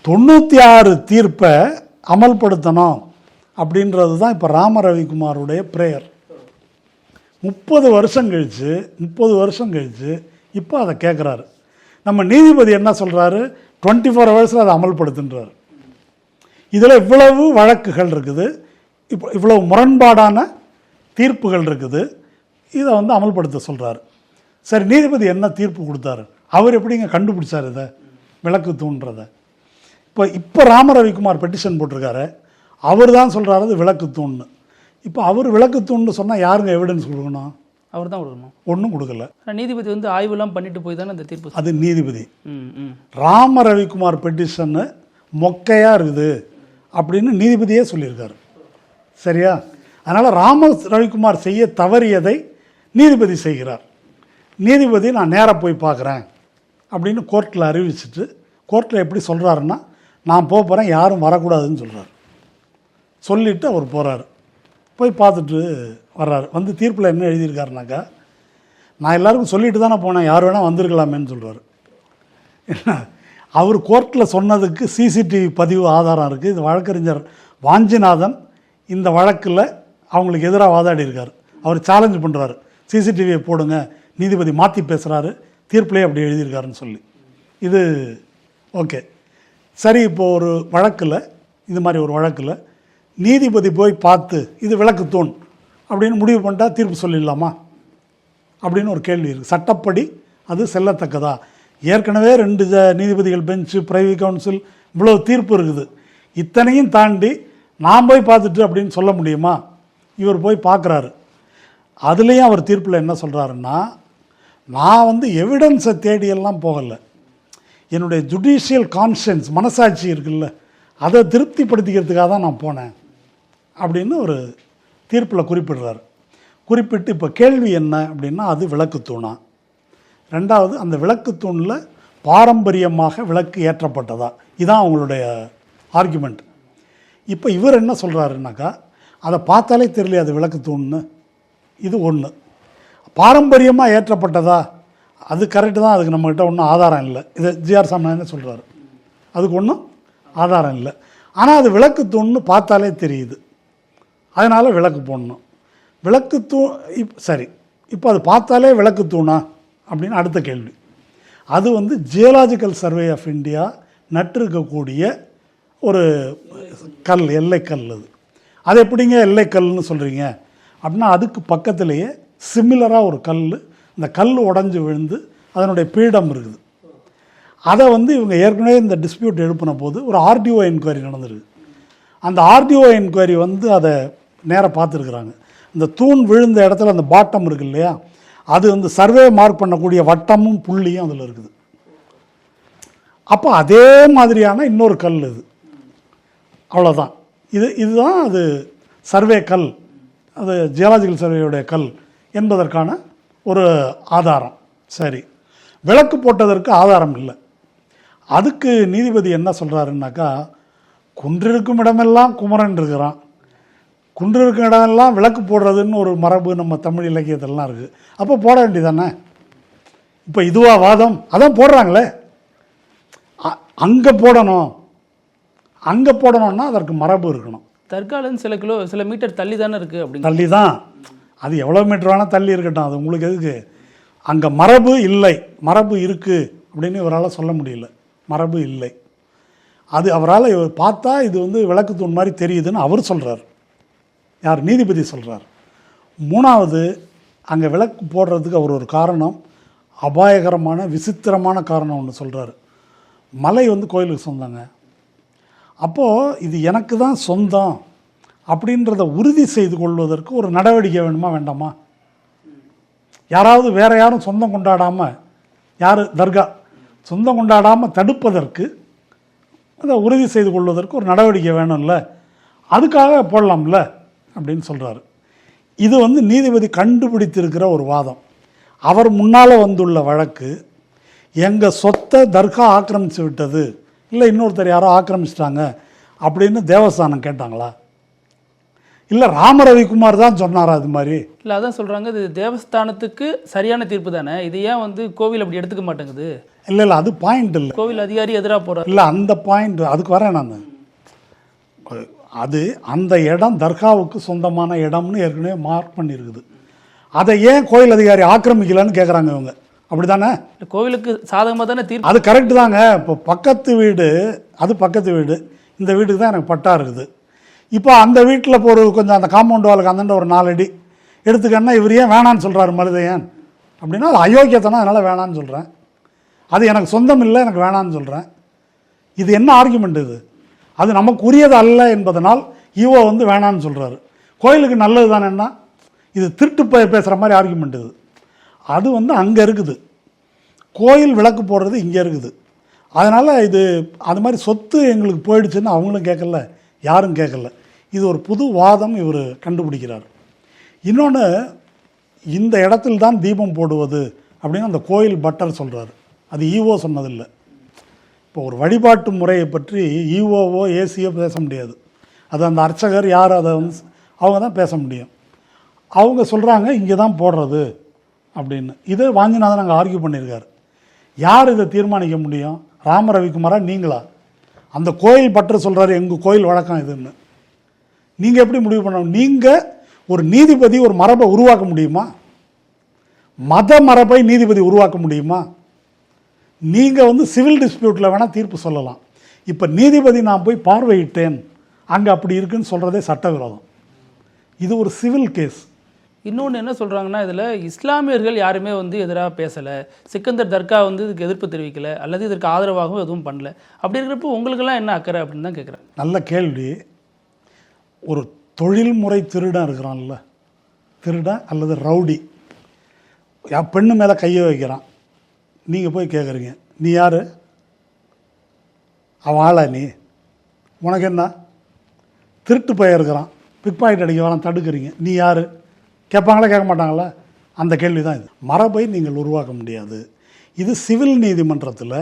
Speaker 3: 96 தீர்ப்பை அமல்படுத்தணும் அப்படின்றது தான் இப்போ ராம ரவிக்குமாருடைய ப்ரேயர். 30 வருஷம் கழிச்சு இப்போ அதை கேட்குறாரு. நம்ம நீதிபதி என்ன சொல்கிறாரு, 24 ஹவர்ஸில் அதை அமல்படுத்துன்றார். இதில் இவ்வளவு வழக்குகள் இருக்குது, இப்போ இவ்வளவு முரண்பாடான தீர்ப்புகள் இருக்குது, இதை வந்து அமல்படுத்த சொல்கிறாரு. சரி, நீதிபதி என்ன தீர்ப்பு கொடுத்தாரு, அவர் எப்படிங்க கண்டுபிடிச்சார் இதை விளக்கு தூண்றதை? இப்போ ராம ரவிக்குமார் பெட்டிஷன் போட்டிருக்காரு, அவர் தான் சொல்கிறாரு அது விளக்கு தூண்னு. இப்போ அவர் விளக்கு தூண்னு சொன்னால் யாருங்க எவிடன்ஸ் கொடுக்கணும்?
Speaker 4: அவர் தான் கொடுக்கணும்.
Speaker 3: ஒன்றும் கொடுக்கல.
Speaker 4: நீதிபதி வந்து ஆய்வுலாம் பண்ணிட்டு போய் தானே அந்த தீர்ப்பு.
Speaker 3: அது நீதிபதி. ராம ரவிக்குமார் பெட்டிஷன்னு மொக்கையாக இருக்குது அப்படின்னு நீதிபதியே சொல்லியிருக்காரு. சரியா? அதனால் ராம ரவிக்குமார் செய்ய தவறியதை நீதிபதி செய்கிறார். நீதிபதி நான் நேராக போய் பார்க்குறேன் அப்படின்னு கோர்ட்டில் அறிவிச்சிட்டு, கோர்ட்டில் எப்படி சொல்கிறாருன்னா, நான் போகிறேன் யாரும் வரக்கூடாதுன்னு சொல்கிறார். சொல்லிவிட்டு அவர் போகிறார், போய் பார்த்துட்டு வர்றாரு. வந்து தீர்ப்பில் என்ன எழுதியிருக்காருனாக்கா, நான் எல்லாருக்கும் சொல்லிட்டு தானே போனேன், யார் வேணால் வந்திருக்கலாமேன்னு சொல்கிறார். என்ன அவர் கோர்ட்டில் சொன்னதுக்கு சிசிடிவி பதிவு ஆதாரம் இருக்குது. இது வழக்கறிஞர் வாஞ்சிநாதன் இந்த வழக்கில் அவங்களுக்கு எதிராக வாதாடி இருக்கார். அவர் சேலஞ்ச் பண்ணுறாரு, சிசிடிவியை போடுங்க, நீதிபதி மாற்றி பேசுகிறாரு, தீர்ப்பிலே அப்படி எழுதியிருக்காருன்னு சொல்லி. இது ஓகே சரி. இப்போது ஒரு வழக்கில், இது மாதிரி ஒரு வழக்கில் நீதிபதி போய் பார்த்து இது விளக்கு தூண் அப்படின்னு முடிவு பண்ணிட்டா தீர்ப்பு சொல்லிடலாமா அப்படின்னு ஒரு கேள்வி இருக்குது. சட்டப்படி அது செல்லத்தக்கதா? ஏற்கனவே 2 நீதிபதிகள் பெஞ்சு, பிரைவி கவுன்சில், இவ்வளோ தீர்ப்பு இருக்குது. இத்தனையும் தாண்டி நான் போய் பார்த்துட்டு அப்படின்னு சொல்ல முடியுமா? இவர் போய் பார்க்குறாரு. அதுலேயும் அவர் தீர்ப்பில் என்ன சொல்கிறாருன்னா, நான் வந்து எவிடன்ஸை தேடியெல்லாம் போகலை, என்னுடைய ஜுடிஷியல் கான்ஷியன்ஸ், மனசாட்சி இருக்குல்ல, அதை திருப்திப்படுத்திக்கிறதுக்காக தான் நான் போனேன் அப்படின்னு ஒரு தீர்ப்பில் குறிப்பிடுறாரு. குறிப்பிட்டு இப்போ கேள்வி என்ன அப்படின்னா, அது விளக்கு தூணா? 2வது, அந்த விளக்கு தூணில் பாரம்பரியமாக விளக்கு ஏற்றப்பட்டதா? இதுதான் அவங்களுடைய ஆர்குமெண்ட். இப்போ இவர் என்ன சொல்கிறாருன்னாக்கா, அதை பார்த்தாலே தெரியல அது விளக்கு தூண்னு. இது ஒன்று. பாரம்பரியமாக ஏற்றப்பட்டதா? அது கரெக்டு தான், அதுக்கு நம்மகிட்ட ஒன்றும் ஆதாரம் இல்லை. இதை ஜிஆர் சாமிநாதன் சொல்கிறாரு, அதுக்கு ஒன்றும் ஆதாரம் இல்லை. ஆனால் அது விளக்கு தூண்னு பார்த்தாலே தெரியுது, அதனால் விளக்கு போடணும். விளக்கு தூண் சரி, இப்போ அது பார்த்தாலே விளக்கு தூணா அப்படின்னு அடுத்த கேள்வி. அது வந்து ஜியோலாஜிக்கல் சர்வே ஆஃப் இந்தியா நட்டிருக்கக்கூடிய ஒரு கல், எல்லைக்கல். அது எப்படிங்க எல்லைக்கல்னு சொல்கிறீங்க அப்படின்னா, அதுக்கு பக்கத்துலேயே சிமிலராக ஒரு கல் இந்த கல் உடஞ்சி விழுந்து அதனுடைய பீடம் இருக்குது. அதை வந்து இவங்க ஏற்கனவே இந்த டிஸ்பியூட் எழுப்பின போது ஒரு ஆர்டிஓ என்கொயரி நடந்திருக்கு. அந்த ஆர்டிஓ என்கொயரி வந்து அதை நேராக பார்த்துருக்குறாங்க. இந்த தூண் விழுந்த இடத்துல அந்த பாட்டம் இருக்குது இல்லையா, அது வந்து சர்வே மார்க் பண்ணக்கூடிய வட்டமும் புள்ளியும் அதில் இருக்குது. அப்போ அதே மாதிரியான இன்னொரு கல் இது, அவ்வளோதான். இதுதான் அது சர்வே கல், அது ஜியாலஜிக்கல் சர்வேயுடைய கல் என்பதற்கான ஒரு ஆதாரம். சரி, விளக்கு போட்டதற்கு ஆதாரம் இல்லை. அதுக்கு நீதிபதி என்ன சொல்கிறாருன்னாக்கா, குன்றிருக்கும் இடமெல்லாம் குமரன் இருக்கிறான், குன்றிருக்கும் இடமெல்லாம் விளக்கு போடுறதுன்னு ஒரு மரபு நம்ம தமிழ் இலக்கியத்திலலாம் இருக்குது. அப்போ போட வேண்டியதானே? இப்போ இதுவா வாதம்? அதான் போடுறாங்களே, அங்கே போடணும், அங்கே போடணும்னா அதற்கு மரபு இருக்கணும்.
Speaker 4: தற்காலம் சில மீட்டர் தள்ளி தானே இருக்குது. அப்படி
Speaker 3: தள்ளி தான், அது எவ்வளோ மீட்டர் வேணால் தள்ளி இருக்கட்டும், அது உங்களுக்கு எதுக்கு? அங்கே மரபு இல்லை, மரபு இருக்குது அப்படின்னு இவரால் சொல்ல முடியல. மரபு இல்லை, அது அவரால் இவர் பார்த்தா இது வந்து விளக்கு தூண் மாதிரி தெரியுதுன்னு அவர் சொல்கிறார். யார்? நீதிபதி சொல்கிறார். மூணாவது, அங்கே விளக்கு போடுறதுக்கு அவர் ஒரு காரணம், அபாயகரமான விசித்திரமான காரணம் ஒன்று சொல்கிறார். மலை வந்து கோயிலுக்கு சொந்தங்க, அப்போது இது எனக்கு தான் சொந்தம் அப்படின்றத உறுதி செய்து கொள்வதற்கு ஒரு நடவடிக்கை வேணுமா வேண்டாமா? யாராவது வேறு யாரும் சொந்தம் கொண்டாடாமல், யார் தர்கா சொந்தம் கொண்டாடாமல் தடுப்பதற்கு, அதை உறுதி செய்து கொள்வதற்கு ஒரு நடவடிக்கை வேணும்ல, அதுக்காக போடலாம்ல அப்படின்னு சொல்கிறாரு. இது வந்து நீதிபதி கண்டுபிடித்திருக்கிற ஒரு வாதம். அவர் முன்னால் வந்துள்ள வழக்கு, எங்கள் சொத்தை தர்கா ஆக்கிரமித்து விட்டது, இல்லை இன்னொருத்தர் யாரோ ஆக்கிரமிச்சிட்டாங்க அப்படின்னு தேவஸ்தானம் கேட்டாங்களா? இல்லை ராமரவிக்குமார் தான் சொன்னாரா அது மாதிரி? இல்லை,
Speaker 4: அதான் சொல்கிறாங்க, இது தேவஸ்தானத்துக்கு சரியான தீர்ப்பு தானே, இது ஏன் வந்து கோவில் அப்படி எடுத்துக்க மாட்டேங்குது?
Speaker 3: இல்லை இல்லை, அது பாயிண்ட் இல்லை.
Speaker 4: கோவில் அதிகாரி எதிராக போகிறார்.
Speaker 3: இல்லை, அந்த பாயிண்ட், அதுக்கு வரேன் நான். அது அந்த இடம் தர்காவுக்கு சொந்தமான இடம்னு ஏற்கனவே மார்க் பண்ணியிருக்குது. அதை ஏன் கோயில் அதிகாரி ஆக்கிரமிக்கலன்னு கேட்குறாங்க இவங்க, அப்படி தானே?
Speaker 4: கோவிலுக்கு சாதகமாக தானே தீர்ப்பு.
Speaker 3: அது கரெக்டு தாங்க. இப்போ பக்கத்து வீடு, அது பக்கத்து வீடு, இந்த வீட்டுக்கு தான் எனக்கு பட்டா இருக்குது. இப்போ அந்த வீட்டில் இப்போ ஒரு கொஞ்சம் அந்த காம்பவுண்ட் வாளுக்கு அந்தாண்ட ஒரு 4 அடி எடுத்துக்கன்னா இவர் ஏன் வேணான்னு சொல்கிறாரு மருதையன் அப்படின்னா, அது அயோக்கியத்தனம், அதனால் வேணான்னு சொல்கிறேன். அது எனக்கு சொந்தம் இல்லை, எனக்கு வேணான்னு சொல்கிறேன். இது என்ன ஆர்குமெண்ட் இது? அது நமக்கு உரியது அல்ல என்பதனால் ஈவோ வந்து வேணான்னு சொல்கிறாரு. கோயிலுக்கு நல்லது தானேன்னா இது திருட்டு பேசுகிற மாதிரி ஆர்குமெண்ட் இது. அது வந்து அங்கே இருக்குது, கோயில் விளக்கு போடுறது இங்கே இருக்குது. அதனால் இது அது மாதிரி சொத்து எங்களுக்கு போயிடுச்சுன்னு அவங்களும் கேட்கல, யாரும் கேட்கல. இது ஒரு புது வாதம் இவர் கண்டுபிடிக்கிறார். இன்னொன்று, இந்த இடத்தில் தான் தீபம் போடுவது அப்படின்னு அந்த கோயில் பட்டர் சொல்கிறார். அது ஈவோ சொன்னதில்லை. இப்போ ஒரு வழிபாட்டு முறையை பற்றி ஈவோவோ ஏசியோ பேச முடியாது. அது அந்த அர்ச்சகர் யார், அதை வந்து அவங்க தான் பேச முடியும். அவங்க சொல்கிறாங்க இங்கே தான் போடுறது அப்படின்னு. இதை வாஞ்சிநாதன் அங்கே ஆர்கியூ பண்ணியிருக்காரு. யார் இதை தீர்மானிக்க முடியும்? ராமரவிக்குமாரா நீங்களா? அந்த கோயில் பற்று சொல்கிறாரு எங்கள் கோயில் வழக்கம் இதுன்னு. நீங்கள் எப்படி முடிவு பண்ணணும்? நீங்கள் ஒரு நீதிபதி ஒரு மரபை உருவாக்க முடியுமா? மத மரபை நீதிபதி உருவாக்க முடியுமா? நீங்கள் வந்து சிவில் டிஸ்பியூட்டில் வேணால் தீர்ப்பு சொல்லலாம். இப்போ நீதிபதி நான் போய் பார்வையிட்டேன், அங்கே அப்படி இருக்குன்னு சொல்கிறதே சட்டவிரோதம். இது ஒரு சிவில் கேஸ்.
Speaker 4: இன்னொன்று என்ன சொல்கிறாங்கன்னா, இதில் இஸ்லாமியர்கள் யாருமே வந்து எதிராக பேசலை, சிக்கந்தர் தர்கா வந்து இதுக்கு எதிர்ப்பு தெரிவிக்கலை, அல்லது இதற்கு ஆதரவாகவும் எதுவும் பண்ணல. அப்படி இருக்கிறப்போ உங்களுக்கெல்லாம் என்ன அக்கறை அப்படின்னு தான் கேட்குறேன்.
Speaker 3: நல்ல கேள்வி. ஒரு தொழில்முறை திருடன் இருக்கிறான்ல, திருடன் அல்லது ரவுடி, பெண்ணு மேலே கையை வைக்கிறான், நீங்கள் போய் கேட்குறீங்க நீ யார், அவன் ஆளா நீ, உனக்கு என்ன? திருட்டு பையன் இருக்கிறான், பிக் பாக்கெட் அடிக்க வரான், தடுக்கிறீங்க, நீ யார் கேட்பாங்களா கேட்க மாட்டாங்களா? அந்த கேள்வி தான் இது. மரபை நீங்கள் உருவாக்க முடியாது. இது சிவில் நீதிமன்றத்தில்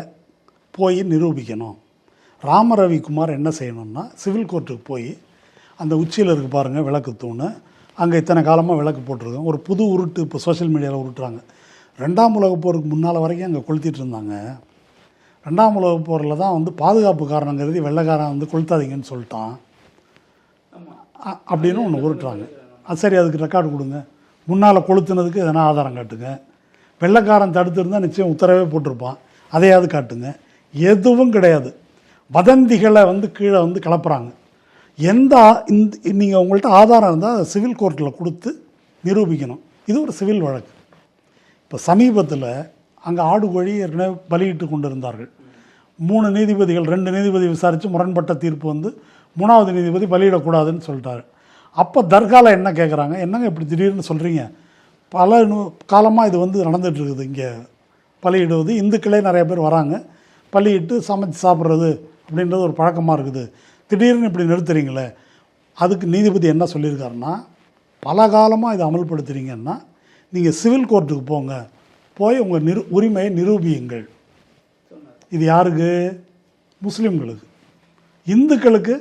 Speaker 3: போய் நிரூபிக்கணும். ராமரவிக்குமார் என்ன செய்யணும்னா, சிவில் கோர்ட்டுக்கு போய் அந்த உச்சியில் இருக்கு பாருங்கள் விளக்கு தூண், அங்கே இத்தனை காலமாக விளக்கு போட்டிருக்கோம். ஒரு புது உருட்டு இப்போ சோஷியல் மீடியாவில் உருட்டுறாங்க. 2ஆம் உலகப் போருக்கு முன்னால் வரைக்கும் அங்கே கொளுத்திட்டு இருந்தாங்க. 2ஆம் உலகப் போரில் தான் வந்து பாதுகாப்பு காரணம் கருதி வெள்ளைக்காரன் வந்து கொளுத்தாதீங்கன்னு சொல்லிட்டான் அப்படின்னு ஒன்று உருட்டுறாங்க. அது சரி, அதுக்கு ரெக்கார்டு கொடுங்க, முன்னால் கொளுத்துனதுக்கு எதனா ஆதாரம் காட்டுங்க. வெள்ளைக்காரன் தடுத்திருந்தால் நிச்சயம் உத்தரவே போட்டிருப்பான், அதையாவது காட்டுங்க. எதுவும் கிடையாது. வதந்திகளை வந்து கீழே வந்து கிளப்புறாங்க. நீங்கள் உங்கள்கிட்ட ஆதாரம் இருந்தால் அதை சிவில் கோர்ட்டில் கொடுத்து நிரூபிக்கணும். இது ஒரு சிவில் வழக்கு. இப்போ சமீபத்தில் அங்கே ஆடு கோழி ஏற்கனவே பலியிட்டு கொண்டு இருந்தார்கள். 3 நீதிபதிகள் 2 நீதிபதி விசாரித்து முரண்பட்ட தீர்ப்பு வந்து 3வது நீதிபதி பலியிடக்கூடாதுன்னு சொல்லிட்டாரு. அப்போ தர்காவில் என்ன கேட்குறாங்க, என்னங்க இப்படி திடீர்னு சொல்கிறீங்க, பல காலமாக இது வந்து நடந்துகிட்ருக்குது, இங்கே பலியிடுவது இந்துக்களே நிறைய பேர் வராங்க, பலியிட்டு சமைச்சு சாப்பிட்றது அப்படின்றது ஒரு பழக்கமாக இருக்குது, திடீர்னு இப்படி நிறுத்துறீங்களே. அதுக்கு நீதிபதி என்ன சொல்லியிருக்காருன்னா, பல காலமாக இதை அமல்படுத்துகிறீங்கன்னா நீங்கள் சிவில் கோர்ட்டுக்கு போங்க, போய் உங்கள் உரிமையை நிரூபியுங்கள். இது யாருக்கு? முஸ்லீம்களுக்கு. இந்துக்களுக்கு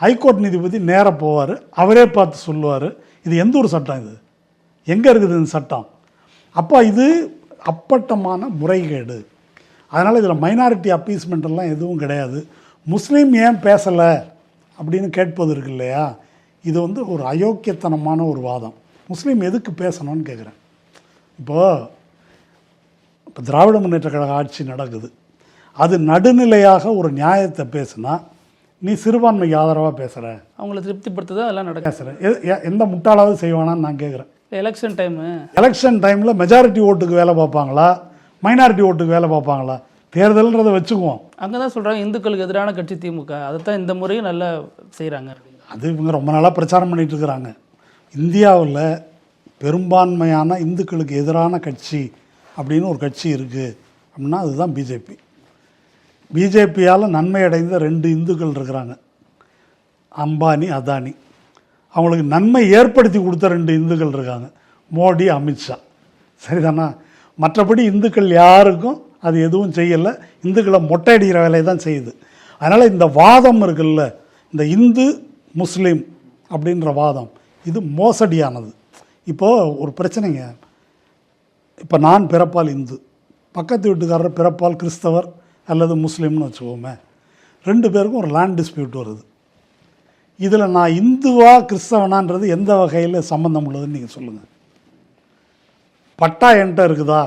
Speaker 3: ஹைகோர்ட் நீதிபதி நேராக போவார், அவரே பார்த்து சொல்லுவார், இது எந்த ஒரு சட்டம், இது எங்கே இருக்குது இந்த சட்டம். அப்போ இது அப்பட்டமான முறைகேடு. அதனால் இதில் மைனாரிட்டி அப்பீஸ்மெண்ட் எல்லாம் எதுவும் கிடையாது. முஸ்லீம் ஏன் பேசலை அப்படின்னு கேட்பது இருக்கு இல்லையா, இது வந்து ஒரு அயோக்கியத்தனமான ஒரு வாதம். முஸ்லீம் எதுக்கு பேசணும்னு கேட்குறேன். இப்போ திராவிட முன்னேற்ற கழக ஆட்சி நடக்குது, அது நடுநிலையாக ஒரு நியாயத்தை பேசுனா நீ சிறுபான்மைக்கு ஆதரவாக பேசுகிற,
Speaker 4: அவங்கள திருப்திப்படுத்துதா அதெல்லாம் நடக்க
Speaker 3: பேசுகிற, எந்த முட்டாளாவது செய்வானான்னு நான் கேட்குறேன்.
Speaker 4: எலெக்ஷன்
Speaker 3: டைமில் மெஜாரிட்டி ஓட்டுக்கு வேலை பார்ப்பாங்களா, மைனாரிட்டி ஓட்டுக்கு வேலை பார்ப்பாங்களா? தேர்தல்ன்றதை வச்சுக்குவோம்.
Speaker 4: அங்கே தான் சொல்கிறாங்க இந்துக்களுக்கு எதிரான கட்சி திமுக, அதை தான் இந்த முறையும் நல்லா செய்கிறாங்க.
Speaker 3: அது இவங்க ரொம்ப நாளாக பிரச்சாரம் பண்ணிகிட்டு இருக்கிறாங்க. இந்தியாவில் பெரும்பான்மையான இந்துக்களுக்கு எதிரான கட்சி அப்படின்னு ஒரு கட்சி இருக்குது அப்படின்னா அதுதான் பிஜேபி. பிஜேபியால் நன்மை அடைந்த 2 இந்துக்கள் இருக்கிறாங்க, அம்பானி அதானி. அவங்களுக்கு நன்மை ஏற்படுத்தி கொடுத்த 2 இந்துக்கள் இருக்காங்க, மோடி அமித்ஷா. சரிதானா? மற்றபடி இந்துக்கள் யாருக்கும் அது எதுவும் செய்யலை, இந்துக்களை மொட்டை அடிக்கிற வேலையை தான் செய்யுது. அதனால் இந்த வாதம் இருக்குல்ல, இந்த இந்து முஸ்லீம் அப்படின்ற வாதம், இது மோசடியானது. இப்போது ஒரு பிரச்சனைங்க, இப்போ நான் பிறப்பால் இந்து, பக்கத்து வீட்டுக்காரர் பிறப்பால் கிறிஸ்தவர் அல்லது முஸ்லீம்னு வச்சுக்கோமே, 2 பேருக்கும் ஒரு லேண்ட் டிஸ்பியூட் வருது. இதில் நான் இந்துவா கிறிஸ்தவனான்றது எந்த வகையில் சம்மந்தம் உள்ளதுன்னு நீங்கள் சொல்லுங்கள். பட்டா என்கிட்ட இருக்குதா,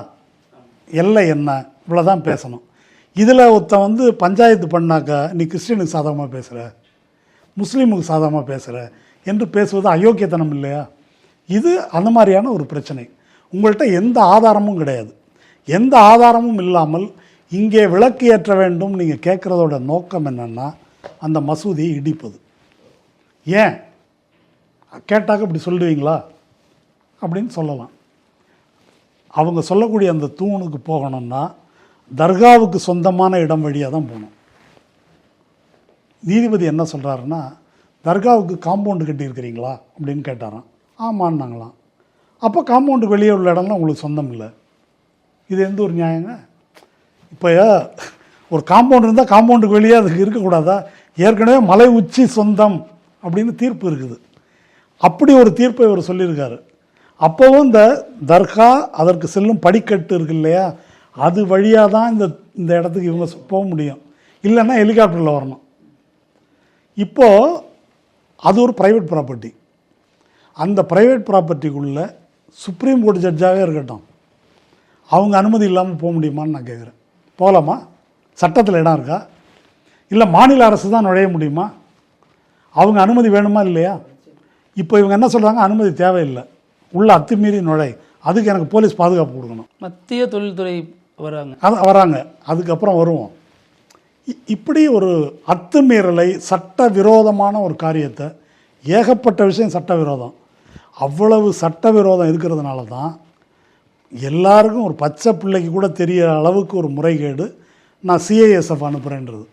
Speaker 3: எல்லை என்ன, இவ்வளோதான் பேசணும். இதில் ஒருத்தன் வந்து பஞ்சாயத்து பண்ணாக்கா நீ கிறிஸ்டினுக்கு சாதகமாக பேசுகிற, முஸ்லீமுக்கு சாதகமாக பேசுகிற என்று பேசுவது அயோக்கியத்தனம் இல்லையா? இது அந்த மாதிரியான ஒரு பிரச்சனை. உங்கள்கிட்ட எந்த ஆதாரமும் கிடையாது. எந்த ஆதாரமும் இல்லாமல் இங்கே விளக்கு ஏற்ற வேண்டும் நீங்கள் கேட்குறதோட நோக்கம் என்னென்னா அந்த மசூதியை இடிப்பது. ஏன் கேட்டாக்க இப்படி சொல்லுவீங்களா அப்படின்னு சொல்லலாம். அவங்க சொல்லக்கூடிய அந்த தூணுக்கு போகணும்னா தர்காவுக்கு சொந்தமான இடம் வழியாக தான் போகணும். நீதிபதி என்ன சொல்கிறாருன்னா, தர்காவுக்கு காம்பவுண்டு கட்டியிருக்கிறீங்களா அப்படின்னு கேட்டாராம். ஆமான்னாங்களாம். அப்போ காம்பவுண்டுக்கு வெளியே உள்ள இடம்லாம் உங்களுக்கு சொந்தம் இல்லை. இது எந்த ஒரு நியாயங்க? இப்போ ஒரு காம்பவுண்டு இருந்தால் காம்பவுண்டுக்கு வெளியே அதுக்கு இருக்கக்கூடாதா? ஏற்கனவே மலை உச்சி சொந்தம் அப்படின்னு தீர்ப்பு இருக்குது. அப்படி ஒரு தீர்ப்பை இவர் சொல்லியிருக்காரு. அப்போவும் இந்த தர்கா அதற்கு செல்லும் படிக்கட்டு இருக்கு இல்லையா, அது வழியாக தான் இந்த இடத்துக்கு இவங்க போக முடியும், இல்லைன்னா ஹெலிகாப்டரில் வரணும். இப்போது அது ஒரு ப்ரைவேட் ப்ராப்பர்ட்டி. அந்த ப்ரைவேட் ப்ராப்பர்ட்டிக்குள்ளே சுப்ரீம் கோர்ட் ஜட்ஜாகவே இருக்கட்டும், அவங்க அனுமதி இல்லாமல் போக முடியுமான்னு நான் கேட்குறேன். போகலாமா? சட்டத்தில் இடம் இருக்கா? இல்லை மாநில அரசு தான் நுழைய முடியுமா? அவங்க அனுமதி வேணுமா இல்லையா? இப்போ இவங்க என்ன சொல்கிறாங்க, அனுமதி தேவையில்லை, உள்ள அத்துமீறி நுழை, அதுக்கு எனக்கு போலீஸ் பாதுகாப்பு கொடுக்கணும்.
Speaker 4: மத்திய தொழில்துறை
Speaker 3: வராங்க, அதுக்கப்புறம் வருவோம். இப்படி ஒரு அத்துமீறலை, சட்டவிரோதமான ஒரு காரியத்தை, ஏகப்பட்ட விஷயம் சட்டவிரோதம், அவ்வளவு சட்டவிரோதம் இருக்கிறதுனால தான் எல்லாருக்கும் ஒரு பச்சை பிள்ளைக்கு கூட தெரிய அளவுக்கு ஒரு முறைகேடு நான் சிஐஎஸ்எஃப் அனுப்புகிறேன்றது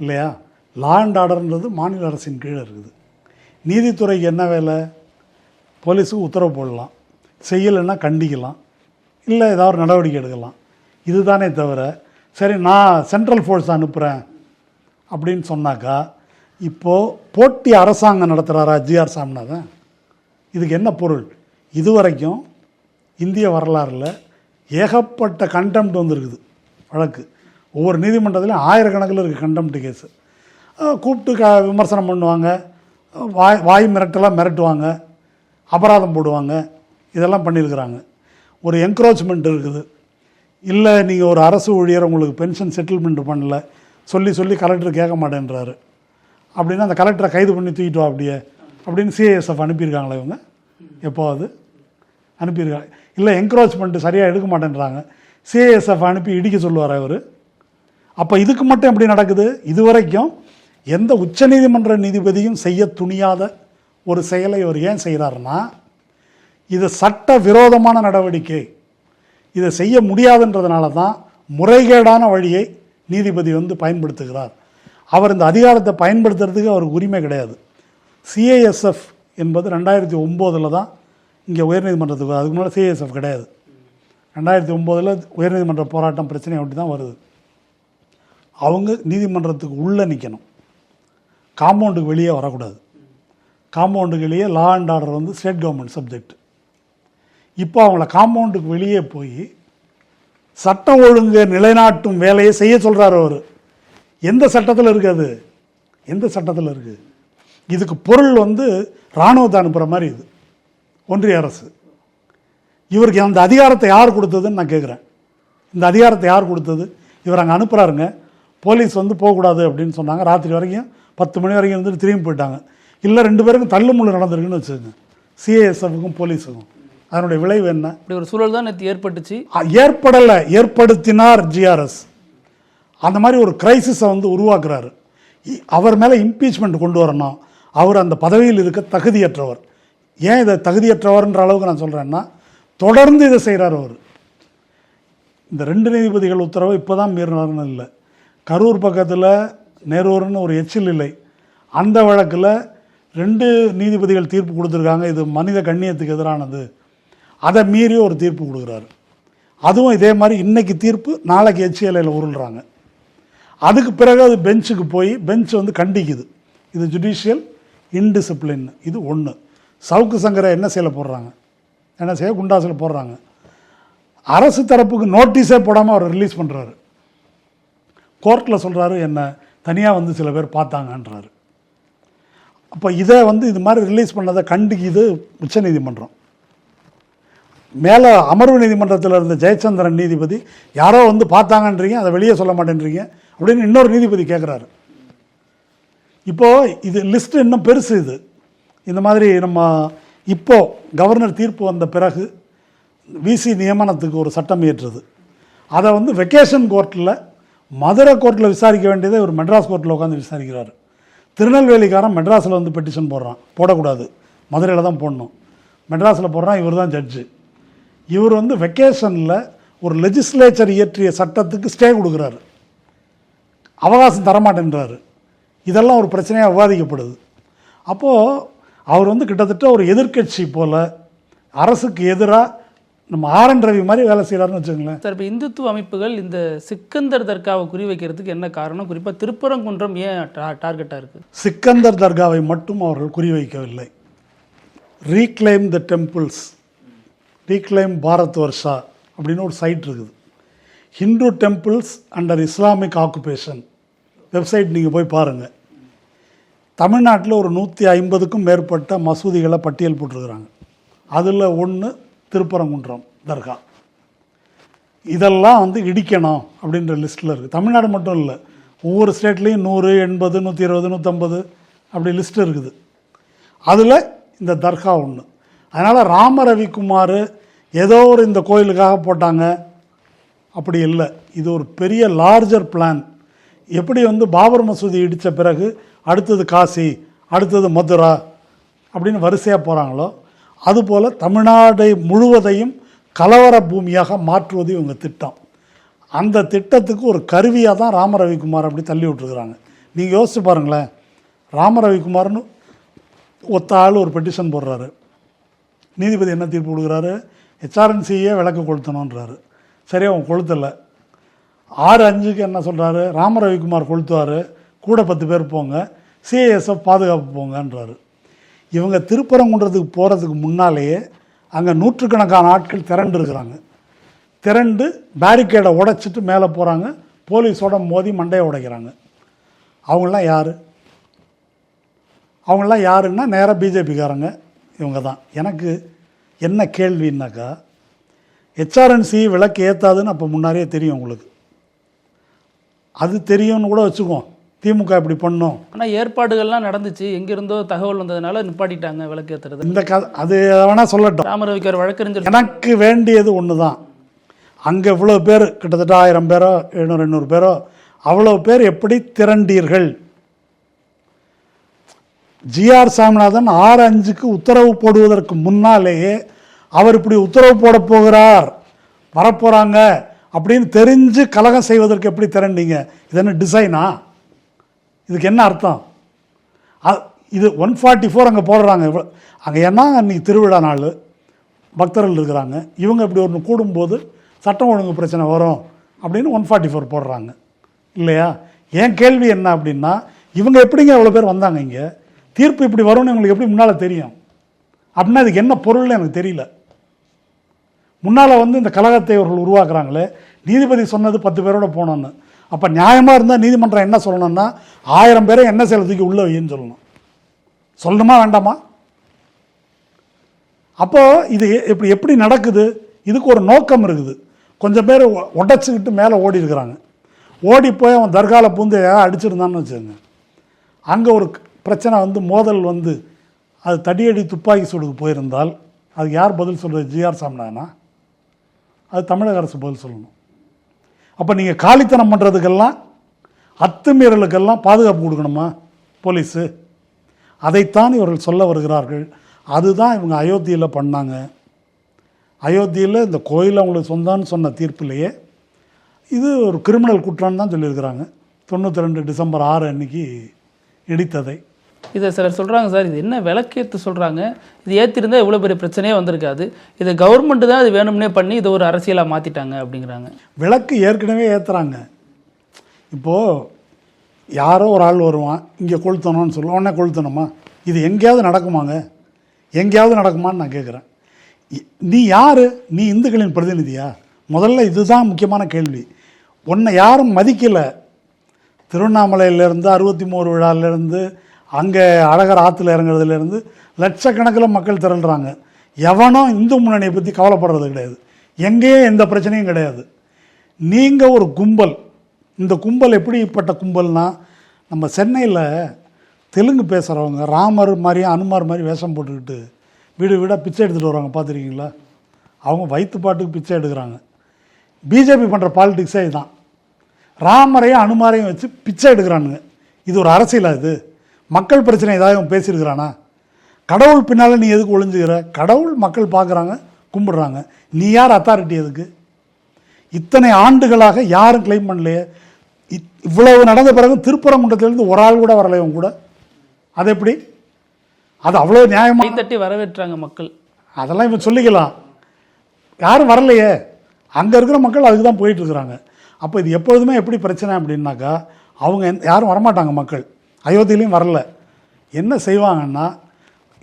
Speaker 3: இல்லையா. லா அண்ட் ஆர்டர்ன்றது மாநில அரசின் கீழே இருக்குது. நீதித்துறைக்கு என்ன வேலை? போலீஸுக்கு உத்தரவு போடலாம், செய்யலைன்னா கண்டிக்கலாம், இல்லை ஏதாவது ஒரு நடவடிக்கை எடுக்கலாம். இதுதானே தவிர சரி நான் சென்ட்ரல் ஃபோர்ஸ் அனுப்புகிறேன் அப்படின்னு சொன்னாக்கா, இப்போது போட்டி அரசாங்கம் நடத்துகிறாரா ஜிஆர் சாமிநாதன்? இதுக்கு என்ன பொருள்? இதுவரைக்கும் இந்திய வரலாறில் ஏகப்பட்ட கண்டெம்ட் வந்துருக்குது வழக்கு. ஒவ்வொரு நீதிமன்றத்துலையும் ஆயிரக்கணக்கில் இருக்குது கண்டெம்ட் கேஸு. கூப்பிட்டு விமர்சனம் பண்ணுவாங்க, வாய் மிரட்டலாம் மிரட்டுவாங்க, அபராதம் போடுவாங்க, இதெல்லாம் பண்ணியிருக்கிறாங்க. ஒரு என்க்ரோச்மெண்ட் இருக்குது. இல்லை நீங்கள் ஒரு அரசு ஊழியர் உங்களுக்கு பென்ஷன் செட்டில்மெண்ட் பண்ணல சொல்லி கலெக்டர் கேட்க மாட்டேன்றாரு அப்படின்னா அந்த கலெக்டரை கைது பண்ணி தூக்கிட்டு வா அப்படியே அப்படின்னு சிஐஎஸ்எஃப் அனுப்பியிருக்காங்களா? இவங்க எப்போது அனுப்பியிருக்காங்க? இல்லை என்க்ரோச்மெண்ட்டு சரியாக எடுக்க மாட்டேன்றாங்க, சிஐஎஸ்எஃப் அனுப்பி இடிக்க சொல்லுவார் அவர். அப்போ இதுக்கு மட்டும் எப்படி நடக்குது? இதுவரைக்கும் எந்த உச்சநீதிமன்ற நீதிபதியும் செய்ய துணியாத ஒரு செயலை அவர் ஏன் செய்கிறாருன்னா, இது சட்ட விரோதமான நடவடிக்கை, இதை செய்ய முடியாதுன்றதுனால தான் முறைகேடான வழியை நீதிபதி பயன்படுத்துகிறார். அவர் இந்த அதிகாரத்தை பயன்படுத்துறதுக்கு அவருக்கு உரிமை கிடையாது. சிஐஎஸ்எஃப் என்பது 2009 தான் இங்கே உயர்நீதிமன்றத்துக்கு, அதுக்கு முன்னாடி சிஐஎஸ்எஃப் கிடையாது. 2009 உயர்நீதிமன்ற போராட்டம் பிரச்சனை ஒட்டி தான் வருது. அவங்க நீதிமன்றத்துக்கு உள்ளே நிற்கணும், காம்பவுண்டுக்கு வெளியே வரக்கூடாது. காம்பவுண்டுக்கு வெளியே law and order state government subject. இப்போ அவங்கள காம்பவுண்டுக்கு வெளியே போய் சட்டம் ஒழுங்கு நிலைநாட்டும் வேலையை செய்ய சொல்கிறார் அவர். எந்த சட்டத்தில் இருக்குது? எந்த சட்டத்தில் இருக்குது? இதுக்கு பொருள் இராணுவத்தை அனுப்புகிற மாதிரி இது ஒன்றிய அரசு. இவருக்கு அந்த அதிகாரத்தை யார் கொடுத்ததுன்னு நான் கேட்குறேன். இந்த அதிகாரத்தை யார் கொடுத்தது? இவர் அங்கே அனுப்புகிறாருங்க, போலீஸ் போகக்கூடாது அப்படின்னு சொன்னாங்க. ராத்திரி வரைக்கும் 10 மணி வரைக்கும் இருந்துட்டு திரும்பி போயிட்டாங்க. இல்லை 2 பேருக்கும் தள்ளுமுள்ளு நடந்திருக்குன்னு வச்சுக்கோங்க, சிஐஎஸ்எஃப்க்கும் போலீஸுக்கும். அதனுடைய விளைவு என்ன?
Speaker 4: இப்படி ஒரு சூழல் தான் நேற்று ஏற்பட்டுச்சு.
Speaker 3: ஏற்படலை, ஏற்படுத்தினார் ஜிஆர்எஸ். அந்த மாதிரி ஒரு கிரைசிஸை உருவாக்குறாரு. அவர் மேலே இம்பீச்மெண்ட் கொண்டு வரணும். அவர் அந்த பதவியில் இருக்க தகுதியற்றவர். ஏன் இதை தகுதியற்றவர்ன்ற அளவுக்கு நான் சொல்கிறேன்னா, தொடர்ந்து இதை செய்கிறார் அவர். இந்த 2 நீதிபதிகள் உத்தரவை இப்போ தான் மீறினார்னு இல்லை. கரூர் பக்கத்தில் நேரூர்னு ஒரு எச்சில் இல்லை, அந்த வழக்கில் 2 நீதிபதிகள் தீர்ப்பு கொடுத்துருக்காங்க, இது மனித கண்ணியத்துக்கு எதிரானது. அதை மீறி ஒரு தீர்ப்பு கொடுக்குறாரு. அதுவும் இதே மாதிரி இன்றைக்கி தீர்ப்பு, நாளைக்கு HCLAயில் உருள்றாங்க. அதுக்கு பிறகு அது பெஞ்சுக்கு போய் பெஞ்ச் கண்டிக்குது. இது ஜுடிஷியல் இன்டிசிப்ளின். இது ஒன்று. சவுக்கு சங்கரை என்ன செய்ய குண்டாசில் போடுறாங்க. அரசு தரப்புக்கு நோட்டீஸே போடாமல் அவர் ரிலீஸ் பண்ணுறாரு. கோர்ட்டில் சொல்கிறாரு, என்னை தனியாக சில பேர் பார்த்தாங்கன்றாரு. அப்போ இதை இது மாதிரி ரிலீஸ் பண்ணதை கண்டிக்குது உச்சநீதிமன்றம். மேலே அமர்வு நீதிமன்றத்தில் இருந்த ஜெயச்சந்திரன் நீதிபதி, யாரோ பார்த்தாங்கன்றீங்க, அதை வெளியே சொல்ல மாட்டேன்றீங்க அப்படின்னு இன்னொரு நீதிபதி கேட்குறாரு. இப்போது இது லிஸ்ட்டு இன்னும் பெருசு. இது இந்த மாதிரி நம்ம இப்போது கவர்னர் தீர்ப்பு வந்த பிறகு விசி நியமனத்துக்கு ஒரு சட்டம் இயற்றுது. அதை வெக்கேஷன் கோர்ட்டில், மதுரை கோர்ட்டில் விசாரிக்க வேண்டியதை ஒரு மெட்ராஸ் கோர்ட்டில் உட்காந்து விசாரிக்கிறார். திருநெல்வேலிக்காரன் மெட்ராஸில் பெட்டிஷன் போடுறான், போடக்கூடாது, மதுரையில் தான் போடணும். மெட்ராஸில் போடுறான், இவர் தான் ஜட்ஜு. இவர் வெக்கேஷனில் ஒரு லெஜிஸ்லேச்சர் இயற்றிய சட்டத்துக்கு ஸ்டே கொடுக்குறாரு, அவகாசம் தரமாட்டேன்றாரு. இதெல்லாம் ஒரு பிரச்சனையாக விவாதிக்கப்படுது. அப்போது அவர் கிட்டத்தட்ட ஒரு எதிர்க்கட்சி போல் அரசுக்கு எதிராக நம்ம RN ரவி மாதிரி வேலை செய்கிறாருன்னு வச்சுக்கோங்களேன்.
Speaker 4: சார், இப்போ இந்துத்துவ அமைப்புகள் இந்த சிக்கந்தர் தர்காவை குறிவைக்கிறதுக்கு என்ன காரணம்? குறிப்பாக திருப்பரங்குன்றம் ஏன் டார்கெட்டாக இருக்குது?
Speaker 3: சிக்கந்தர் தர்காவை மட்டும் அவர்கள் குறிவைக்கவில்லை. ரீக்ளைம் த டெம்பிள்ஸ், ரீக்ளைம் பாரத் வர்ஷா அப்படின்னு ஒரு சைட் இருக்குது. Hindu temples under Islamic occupation website நீங்கள் போய் பாருங்கள். தமிழ்நாட்டில் ஒரு 150க்கும் மேற்பட்ட மசூதிகளை பட்டியல் போட்டிருக்கிறாங்க. அதில் ஒன்று திருப்பரங்குன்றம் தர்கா. இதெல்லாம் இடிக்கணும் அப்படின்ற லிஸ்ட்டில் இருக்குது. தமிழ்நாடு மட்டும் இல்லை, ஒவ்வொரு ஸ்டேட்லேயும் 100, 80, 120, 150 அப்படி லிஸ்ட்டு இருக்குது. அதில் இந்த தர்கா ஒன்று. அதனால் ராம ரவிக்குமார் ஏதோ ஒரு இந்த கோயிலுக்காக போட்டாங்க அப்படி இல்லை. இது ஒரு பெரிய லார்ஜர் பிளான். எப்படி பாபர் மசூதி இடித்த பிறகு அடுத்தது காசி, அடுத்தது மதுரா அப்படின்னு வரிசையாக போகிறாங்களோ, அதுபோல் தமிழ்நாடு முழுவதையும் கலவர பூமியாக மாற்றுவது இவங்க திட்டம். அந்த திட்டத்துக்கு ஒரு கருவியாக தான் ராம ரவிக்குமார் அப்படி தள்ளி விட்டுருக்குறாங்க. நீங்கள் யோசிச்சு பாருங்களேன், ராம ரவிக்குமார்னு ஒத்த ஆள் ஒரு பெட்டிஷன் போடுறாரு. நீதிபதி என்ன தீர்ப்பு கொடுக்குறாரு? HRNCயே விளக்கு கொளுத்தணுன்றாரு. சரியா, அவன் கொளுத்தலை. 6/5க்கு என்ன சொல்கிறாரு? ராம ரவிக்குமார் கொளுத்துவார், கூட 10 பேர் போங்க, சிஐஎஸ்எஃப் பாதுகாப்பு போங்கன்றாரு. இவங்க திருப்பரங்குன்றத்துக்கு போகிறதுக்கு முன்னாலேயே அங்கே நூற்றுக்கணக்கான ஆட்கள் திரண்டு இருக்கிறாங்க. திரண்டு பேரிகேடை உடைச்சிட்டு மேலே போகிறாங்க, போலீஸோட மோதி மண்டையை உடைக்கிறாங்க. அவங்களாம் யார்? அவங்களாம் யாருன்னா நேராக பிஜேபிக்காரங்க இவங்க தான். எனக்கு என்ன கேள்வின்னாக்கா, HRNC விளக்கு ஏற்றாதுன்னு அப்போ முன்னாடியே தெரியும் உங்களுக்கு. அது தெரியும்னு கூட வச்சுக்குவோம். திமுக இப்படி பண்ணும்.
Speaker 4: ஆனால் ஏற்பாடுகள்லாம் நடந்துச்சு, எங்கிருந்தோ தகவல் வந்ததுனால நிப்பாட்டிட்டாங்க விளக்கேற்றுறது.
Speaker 3: இந்த அது வேணால் சொல்லட்டும்.
Speaker 4: ராமரவிக்கார் வழக்கறிஞர்
Speaker 3: எனக்கு வேண்டியது ஒன்று தான். அங்கே இவ்வளோ பேர், கிட்டத்தட்ட 1000 பேரோ 700-800 பேரோ, அவ்வளோ பேர் எப்படி திரண்டீர்கள்? ஜிஆர் சாமிநாதன் 6-5க்கு உத்தரவு போடுவதற்கு முன்னாலேயே அவர் இப்படி உத்தரவு போட போகிறார், வரப்போகிறாங்க அப்படின்னு தெரிஞ்சு கலகம் செய்வதற்கு எப்படி திரண்டீங்க? இது என்ன டிசைனா? இதுக்கு என்ன அர்த்தம்? இது 144 அங்கே போடுறாங்க. அங்கே ஏன்னா அன்றைக்கி திருவிழா நாள், பக்தர்கள் இருக்கிறாங்க. இவங்க இப்படி ஒன்று கூடும்போது சட்டம் ஒழுங்கு பிரச்சனை வரும் அப்படின்னு 144 போடுறாங்க இல்லையா? என் கேள்வி என்ன அப்படின்னா, இவங்க எப்படிங்க எவ்வளோ பேர் வந்தாங்க இங்கே? தீர்ப்பு இப்படி வரும்னு உங்களுக்கு எப்படி முன்னால் தெரியும்? அப்படின்னா இதுக்கு என்ன பொருள்னு எனக்கு தெரியல. முன்னால் வந்து இந்த கலகத்தை அவர்கள் உருவாக்குறாங்களே, நீதிபதி சொன்னது 10 பேரோட போனோன்னு. அப்போ நியாயமாக இருந்தால் நீதிமன்றம் என்ன சொல்லணும்னா, 1000 பேரை என்ன செயல் தூக்கி உள்ள வைன்னு சொல்லணும். சொல்லணுமா வேண்டாமா? அப்போது இது இப்படி எப்படி நடக்குது? இதுக்கு ஒரு நோக்கம் இருக்குது. கொஞ்சம் பேர் உடச்சிக்கிட்டு மேலே ஓடி இருக்கிறாங்க. ஓடி போய் அவன் தர்காவில் பூந்து அடிச்சிருந்தான்னு வச்சுக்கோங்க, அங்கே ஒரு பிரச்சனை வந்து மோதல் வந்து அது தடியடி துப்பாக்கி சூடுக்கு போயிருந்தால் அது யார் பதில் சொல்கிறது? ஜிஆர் சாமிநாதனா? அது தமிழக அரசு பதில் சொல்லணும். அப்போ நீங்கள் காலித்தனம் பண்ணுறதுக்கெல்லாம், அத்துமீறலுக்கெல்லாம் பாதுகாப்பு கொடுக்கணுமா போலீஸு? அதைத்தான் இவர்கள் சொல்ல வருகிறார்கள். அதுதான் இவங்க அயோத்தியில் பண்ணாங்க. அயோத்தியில் இந்த கோயில் அவங்களுக்கு சொந்தான்னு சொன்ன தீர்ப்பிலேயே இது ஒரு கிரிமினல் குற்றம்னு தான் சொல்லியிருக்கிறாங்க. 92 டிசம்பர் 6 அன்னைக்கு இடித்ததை.
Speaker 4: இதை சிலர் சொல்கிறாங்க, சார் இது என்ன விளக்கேற்று சொல்கிறாங்க, இது ஏற்றிருந்தால் இவ்வளோ பெரிய பிரச்சனையே வந்திருக்காது, இது கவர்மெண்ட்டு தான் இது வேணும்னே பண்ணி இதை ஒரு அரசியலாக மாற்றிட்டாங்க அப்படிங்கிறாங்க.
Speaker 3: விளக்கு ஏற்கனவே ஏற்றுறாங்க. இப்போது யாரோ ஒரு ஆள் வருவான், இங்கே கொளுத்தணும்னு சொல்லுவோம், உடனே கொளுத்தணுமா? இது எங்கேயாவது நடக்குமாங்க? எங்கேயாவது நடக்குமான்னு நான் கேட்குறேன். நீ யார்? நீ இந்துக்களின் பிரதிநிதியா? முதல்ல இதுதான் முக்கியமான கேள்வி. உன்னை யாரும் மதிக்கலை. திருவண்ணாமலையிலேருந்து 63 விழாலேருந்து அங்கே அழகர் ஆற்றுல இறங்குறதுலேருந்து லட்சக்கணக்கில் மக்கள் திரள்றாங்க. எவனும் இந்து முன்னணியை பற்றி கவலைப்படுறது கிடையாது. எங்கேயும் எந்த பிரச்சனையும் கிடையாது. நீங்கள் ஒரு கும்பல். இந்த கும்பல் எப்படிப்பட்ட கும்பல்னால், நம்ம சென்னையில் தெலுங்கு பேசுகிறவங்க ராமர் மாதிரி அனுமார் மாதிரி வேஷம் போட்டுக்கிட்டு வீடு வீடாக பிச்சை எடுத்துகிட்டு வராங்க, பார்த்துருக்கீங்களா? அவங்க வயிற்று பாட்டுக்கு பிச்சை எடுக்கிறாங்க. பிஜேபி பண்ணுற பாலிடிக்ஸே இதுதான். ராமரையும் அனுமாரையும் வச்சு பிச்சை எடுக்கிறானுங்க. இது ஒரு அரசியலா? இது மக்கள் பிரச்சனை ஏதாவது அவன் பேசியிருக்கிறானா? கடவுள் பின்னால் நீ எதுக்கு ஒளிஞ்சுக்கிற? கடவுள் மக்கள் பார்க்குறாங்க, கும்பிடுறாங்க. நீ யார் அத்தாரிட்டி? எதுக்கு? இத்தனை ஆண்டுகளாக யாரும் கிளைம் பண்ணலையே. இவ்வளவு நடந்த பிறகு திருப்பரங்குன்றத்திலேருந்து ஒரு ஆள் கூட வரலையே உங்க கூட. அது எப்படி? அது அவ்வளோ நியாயமாக
Speaker 4: தட்டி வரவேற்றாங்க மக்கள்.
Speaker 3: அதெல்லாம் இவன் சொல்லிக்கலாம். யாரும் வரலையே. அங்கே இருக்கிற மக்கள் அதுக்கு தான் போயிட்டுருக்குறாங்க. அப்போ இது எப்பொழுதுமே எப்படி பிரச்சனை அப்படின்னாக்கா, அவங்க யாரும் வரமாட்டாங்க. மக்கள் அயோத்தியிலையும் வரல. என்ன செய்வாங்கன்னா,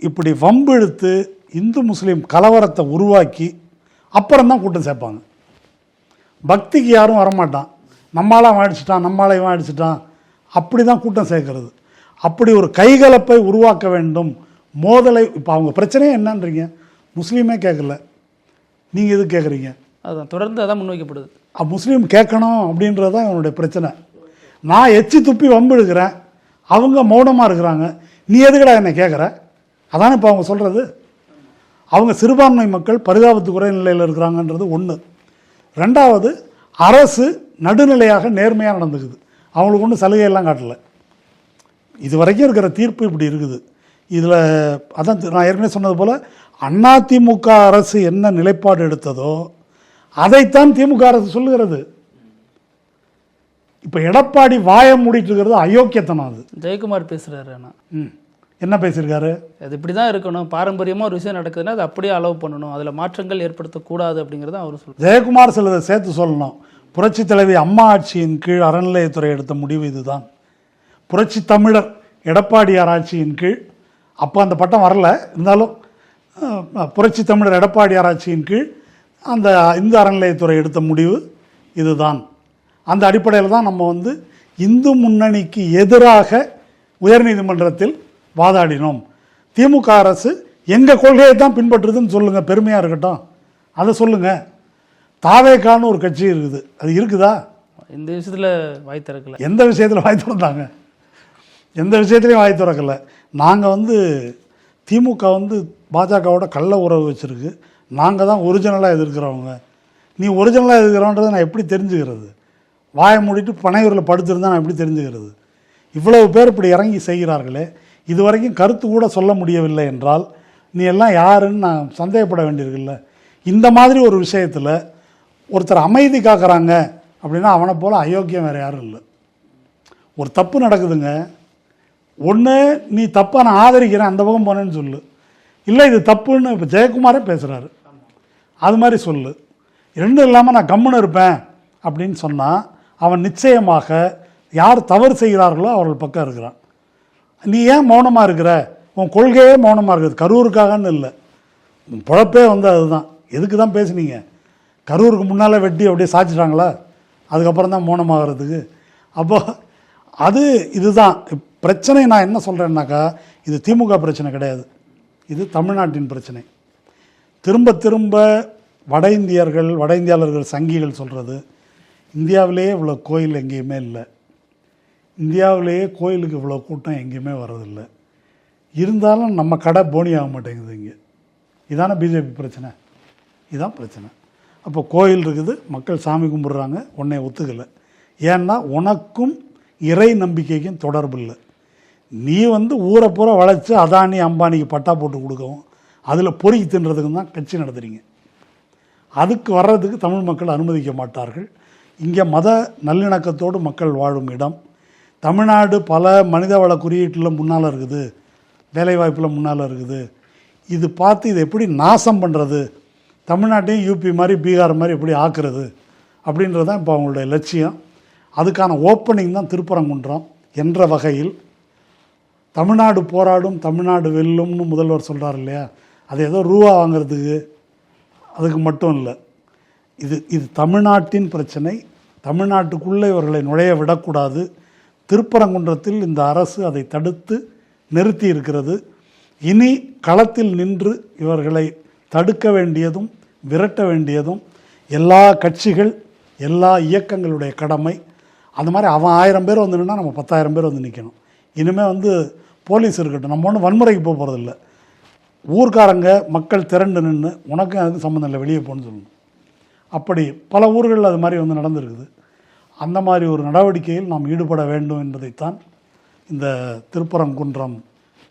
Speaker 3: இப்படி வம்பிழுத்து இந்து முஸ்லீம் கலவரத்தை உருவாக்கி அப்புறம்தான் கூட்டம் சேர்ப்பாங்க. பக்திக்கு யாரும் வரமாட்டான். நம்மளாம் அடிச்சிட்டான், நம்மளாம் அடிச்சிட்டான், அப்படி தான் கூட்டம் சேர்க்கறது. அப்படி ஒரு கைகலப்பை உருவாக்க வேண்டும், மோதலை. இப்போ அவங்க பிரச்சனையே என்னன்றீங்க? முஸ்லீமே கேட்கல, நீங்கள் எது கேட்குறீங்க?
Speaker 4: அதுதான் தொடர்ந்து அதான் முன்வைக்கப்படுது.
Speaker 3: முஸ்லீம் கேட்கணும் அப்படின்றது தான் அவனுடைய பிரச்சனை. நான் எச்சி துப்பி வம்பு எடுக்கிறேன், அவங்க மௌனமாக இருக்கிறாங்க, நீ எதுக்கடா என்னை கேட்குற? அதானே இப்போ அவங்க சொல்கிறது. அவங்க சிறுபான்மை மக்கள் பரிதாபத்து குறை நிலையில் இருக்கிறாங்கன்றது ஒன்று. ரெண்டாவது, அரசு நடுநிலையாக நேர்மையாக நடந்துக்குது. அவங்களுக்கு ஒன்றும் சலுகையெல்லாம் காட்டலை. இது வரைக்கும் இருக்கிற தீர்ப்பு இப்படி இருக்குது. இதில் அதான் நான் ஏற்கனவே சொன்னது போல், அதிமுக அரசு என்ன நிலைப்பாடு எடுத்ததோ அதைத்தான் திமுக அரசு சொல்லுகிறது. இப்போ எடப்பாடி வாயை மூடிட்டு இருக்கிறது அயோக்கியத்தனம். அது
Speaker 4: ஜெயக்குமார் பேசுகிறாரு. ஆனால்
Speaker 3: என்ன பேசியிருக்காரு?
Speaker 4: அது இப்படி தான் இருக்கணும், பாரம்பரியமாக ஒரு விஷயம் நடக்குதுன்னா அது அப்படியே அலோவ் பண்ணணும், அதில் மாற்றங்கள் ஏற்படுத்தக்கூடாது அப்படிங்கிறத அவர் சொல்லுவார்.
Speaker 3: ஜெயக்குமார் சிலதை சேர்த்து சொல்லணும். புரட்சி தலைவி அம்மா ஆட்சியின் கீழ் அறநிலையத்துறை எடுத்த முடிவு இதுதான். புரட்சி தமிழர் எடப்பாடியார் ஆட்சியின் கீழ், அப்போ அந்த பட்டம் வரல, இருந்தாலும் புரட்சி தமிழர் எடப்பாடியார் ஆட்சியின் கீழ் அந்த இந்து அறநிலையத்துறை எடுத்த முடிவு இதுதான். அந்த அடிப்படையில் தான் நம்ம வந்து இந்து முன்னணிக்கு எதிராக உயர்நீதிமன்றத்தில் வாதாடினோம். திமுக அரசு எங்கள் கொள்கையை தான் பின்பற்றுதுன்னு சொல்லுங்கள், பெருமையாக இருக்கட்டும், அதை சொல்லுங்கள். தாவேக்கான்னு ஒரு கட்சி இருக்குது, அது இருக்குதா?
Speaker 4: இந்த விஷயத்தில் வாய் திறக்கல.
Speaker 3: எந்த விஷயத்தில் வாய் திறந்தாங்க? எந்த விஷயத்துலையும் வாய் திறக்கலை. நாங்கள் திமுக பாஜகவோட கள்ள உறவு வச்சுருக்கு, நாங்கள் தான் ஒரிஜினலாக எதிர்க்கிறவங்க. நீ ஒரிஜினலாக எதிர்க்கிறோன்றதை நான் எப்படி தெரிஞ்சுக்கிறது? வாயை மூடிட்டு பனையூரில் படுத்திருந்தா நான் எப்படி தெரிஞ்சுக்கிறது? இவ்வளவு பேர் இப்படி இறங்கி செய்கிறார்களே, இது வரைக்கும் கருத்து கூட சொல்ல முடியவில்லை என்றால் நீ எல்லாம் யாருன்னு நான் சந்தேகப்பட வேண்டியிருக்குல்ல. இந்த மாதிரி ஒரு விஷயத்தில் ஒருத்தர் அமைதி காக்கிறாங்க அப்படின்னா அவனை போல் அயோக்கியம் வேறு யாரும் இல்லை. ஒரு தப்பு நடக்குதுங்க, ஒன்று நீ தப்பை நான் ஆதரிக்கிறேன் அந்த பக்கம் போனேன்னு சொல்லு, இல்லை இது தப்புன்னு இப்போ ஜெயக்குமாரே பேசுகிறாரு அது மாதிரி சொல்லு. ரெண்டும் இல்லாமல் நான் கம்முன்னு இருப்பேன் அப்படின்னு சொன்னால் அவன் நிச்சயமாக யார் தவறு செய்கிறார்களோ அவர்கள் பக்கம் இருக்கிறான். நீ ஏன் மௌனமாக இருக்கிற? உன் கொள்கையே மௌனமாக இருக்குது. கரூருக்காகன்னு இல்லை, பொழப்பே அதுதான். எதுக்கு தான் பேசுனீங்க? கரூருக்கு முன்னால் வெட்டி அப்படியே சாய்ச்சிட்டாங்களா? அதுக்கப்புறம் தான் மௌனமாகிறதுக்கு. அப்போ இதுதான் பிரச்சனை. நான் என்ன சொல்கிறேன்னாக்கா, இது திமுக பிரச்சனை கிடையாது, இது தமிழ்நாட்டின் பிரச்சனை. திரும்ப திரும்ப வட இந்தியாளர்கள் சங்கிகள் சொல்கிறது, இந்தியாவிலேயே இவ்வளோ கோயில் எங்கேயுமே இல்லை, இந்தியாவிலேயே கோயிலுக்கு இவ்வளோ கூட்டம் எங்கேயுமே வர்றதில்லை, இருந்தாலும் நம்ம கடை போனி ஆக மாட்டேங்குது இங்கே. இதான பிஜேபி பிரச்சனை, இதுதான் பிரச்சனை. அப்போ கோயில் இருக்குது, மக்கள் சாமி கும்பிட்றாங்க, உன்னை ஒத்துக்கலை. ஏன்னா உனக்கும் இறை நம்பிக்கைக்கும் தொடர்பு இல்லை. நீ ஊரை பூரா வளைச்சி அதானி அம்பானிக்கு பட்டா போட்டு கொடுக்கவும் அதில் பொறுக்கி தின்றதுக்கு தான் கட்சி நடத்துகிறீங்க. அதுக்கு வர்றதுக்கு தமிழ் மக்கள் அனுமதிக்க மாட்டார்கள். இங்கே மத நல்லிணக்கத்தோடு மக்கள் வாழும் இடம். தமிழ்நாடு பல மனிதவள குறியீட்டில் முன்னால் இருக்குது, வேலைவாய்ப்பில் முன்னால் இருக்குது. இது பார்த்து இதை எப்படி நாசம் பண்ணுறது, தமிழ்நாட்டையும் யூபி மாதிரி பீகார் மாதிரி எப்படி ஆக்குறது அப்படின்றது தான் இப்போ அவங்களுடைய லட்சியம். அதுக்கான ஓப்பனிங் தான் திருப்பரங்குன்றம் என்ற வகையில் தமிழ்நாடு போராடும், தமிழ்நாடு வெல்லும்னு முதல்வர் சொல்கிறார் இல்லையா, அது ஏதோ ரூபா வாங்கிறதுக்கு அதுக்கு மட்டும் இல்லை. இது தமிழ்நாட்டின் பிரச்சனை. தமிழ்நாட்டுக்குள்ளே இவர்களை நுழைய விடக்கூடாது. திருப்பரங்குன்றத்தில் இந்த அரசு அதை தடுத்து நிறுத்தி இருக்கிறது. இனி களத்தில் நின்று இவர்களை தடுக்க வேண்டியதும் விரட்ட வேண்டியதும் எல்லா கட்சிகள் எல்லா இயக்கங்களுடைய கடமை. அந்த மாதிரி அவன் 1000 பேர் நின்னா நம்ம 10,000 பேர் நிற்கணும். இனிமேல் போலீஸ் இருக்கட்டும், நம்ம ஒன்றும் வன்முறைக்கு போக போகிறதில்ல. ஊர்க்காரங்க மக்கள் திரண்டு நின்று உனக்கும் அதுக்கு சம்மந்தம் இல்லை வெளியே போகணுன்னு சொல்லணும். அப்படி பல ஊர்களில் அது மாதிரி நடந்திருக்குது. அந்த மாதிரி ஒரு நடவடிக்கையில் நாம் ஈடுபட வேண்டும் என்பதைத்தான் இந்த திருப்பரங்குன்றம்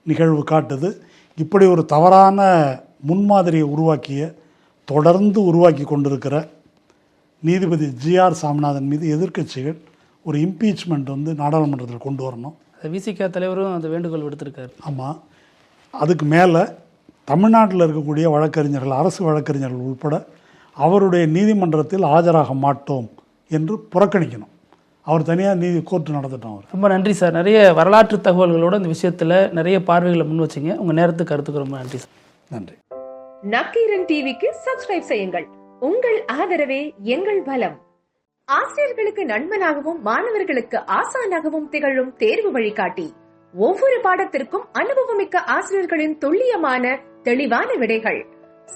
Speaker 3: நிகழ்வு காட்டுது. இப்படி ஒரு தவறான முன்மாதிரியை தொடர்ந்து உருவாக்கி கொண்டிருக்கிற நீதிபதி ஜிஆர் சாமிநாதன் மீது எதிர்க்கட்சிகள் ஒரு இம்பீச்மெண்ட் நாடாளுமன்றத்தில் கொண்டு வரணும்.
Speaker 4: விசிக தலைவரும் அந்த வேண்டுகோள் விடுத்திருக்காரு.
Speaker 3: ஆமாம், அதுக்கு மேலே தமிழ்நாட்டில் இருக்கக்கூடிய வழக்கறிஞர்கள், அரசு வழக்கறிஞர்கள் உட்பட அவருடைய நீதிமன்றத்தில் ஆஜராக மாட்டோம் என்று புறக்கணிக்கணும். அவர் தனியாக கோர்ட்டு நடத்தட்டும். அவர்
Speaker 4: ரொம்ப நன்றி சார். நிறைய வரலாற்று தகவல்களோட இந்த விஷயத்தில் நிறைய பார்வைகளை முன் வச்சிங்க. உங்கள் நேரத்துக்கு கருத்துக்கு ரொம்ப நன்றி சார்.
Speaker 3: நன்றி.
Speaker 5: நக்கீரன் டிவிக்கு சப்ஸ்கிரைப் செய்யுங்கள். உங்கள் ஆதரவே எங்கள் பலம். ஆசிரியர்களுக்கு நண்பனாகவும் மாணவர்களுக்கு ஆசானாகவும் திகழும் தேர்வு வழிகாட்டி. ஒவ்வொரு பாடத்திற்கும் அனுபவமிக்க ஆசிரியர்களின் துல்லியமான தெளிவான விடைகள்.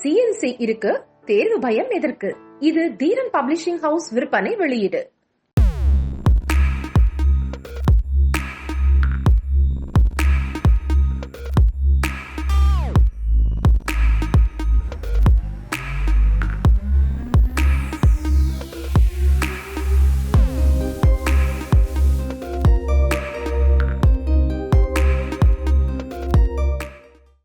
Speaker 5: CNC இருக்கு, தேர்வு பயம் எதற்கு? இது தீரன் பப்ளிஷிங் ஹவுஸ் விற்பனை வெளியீடு.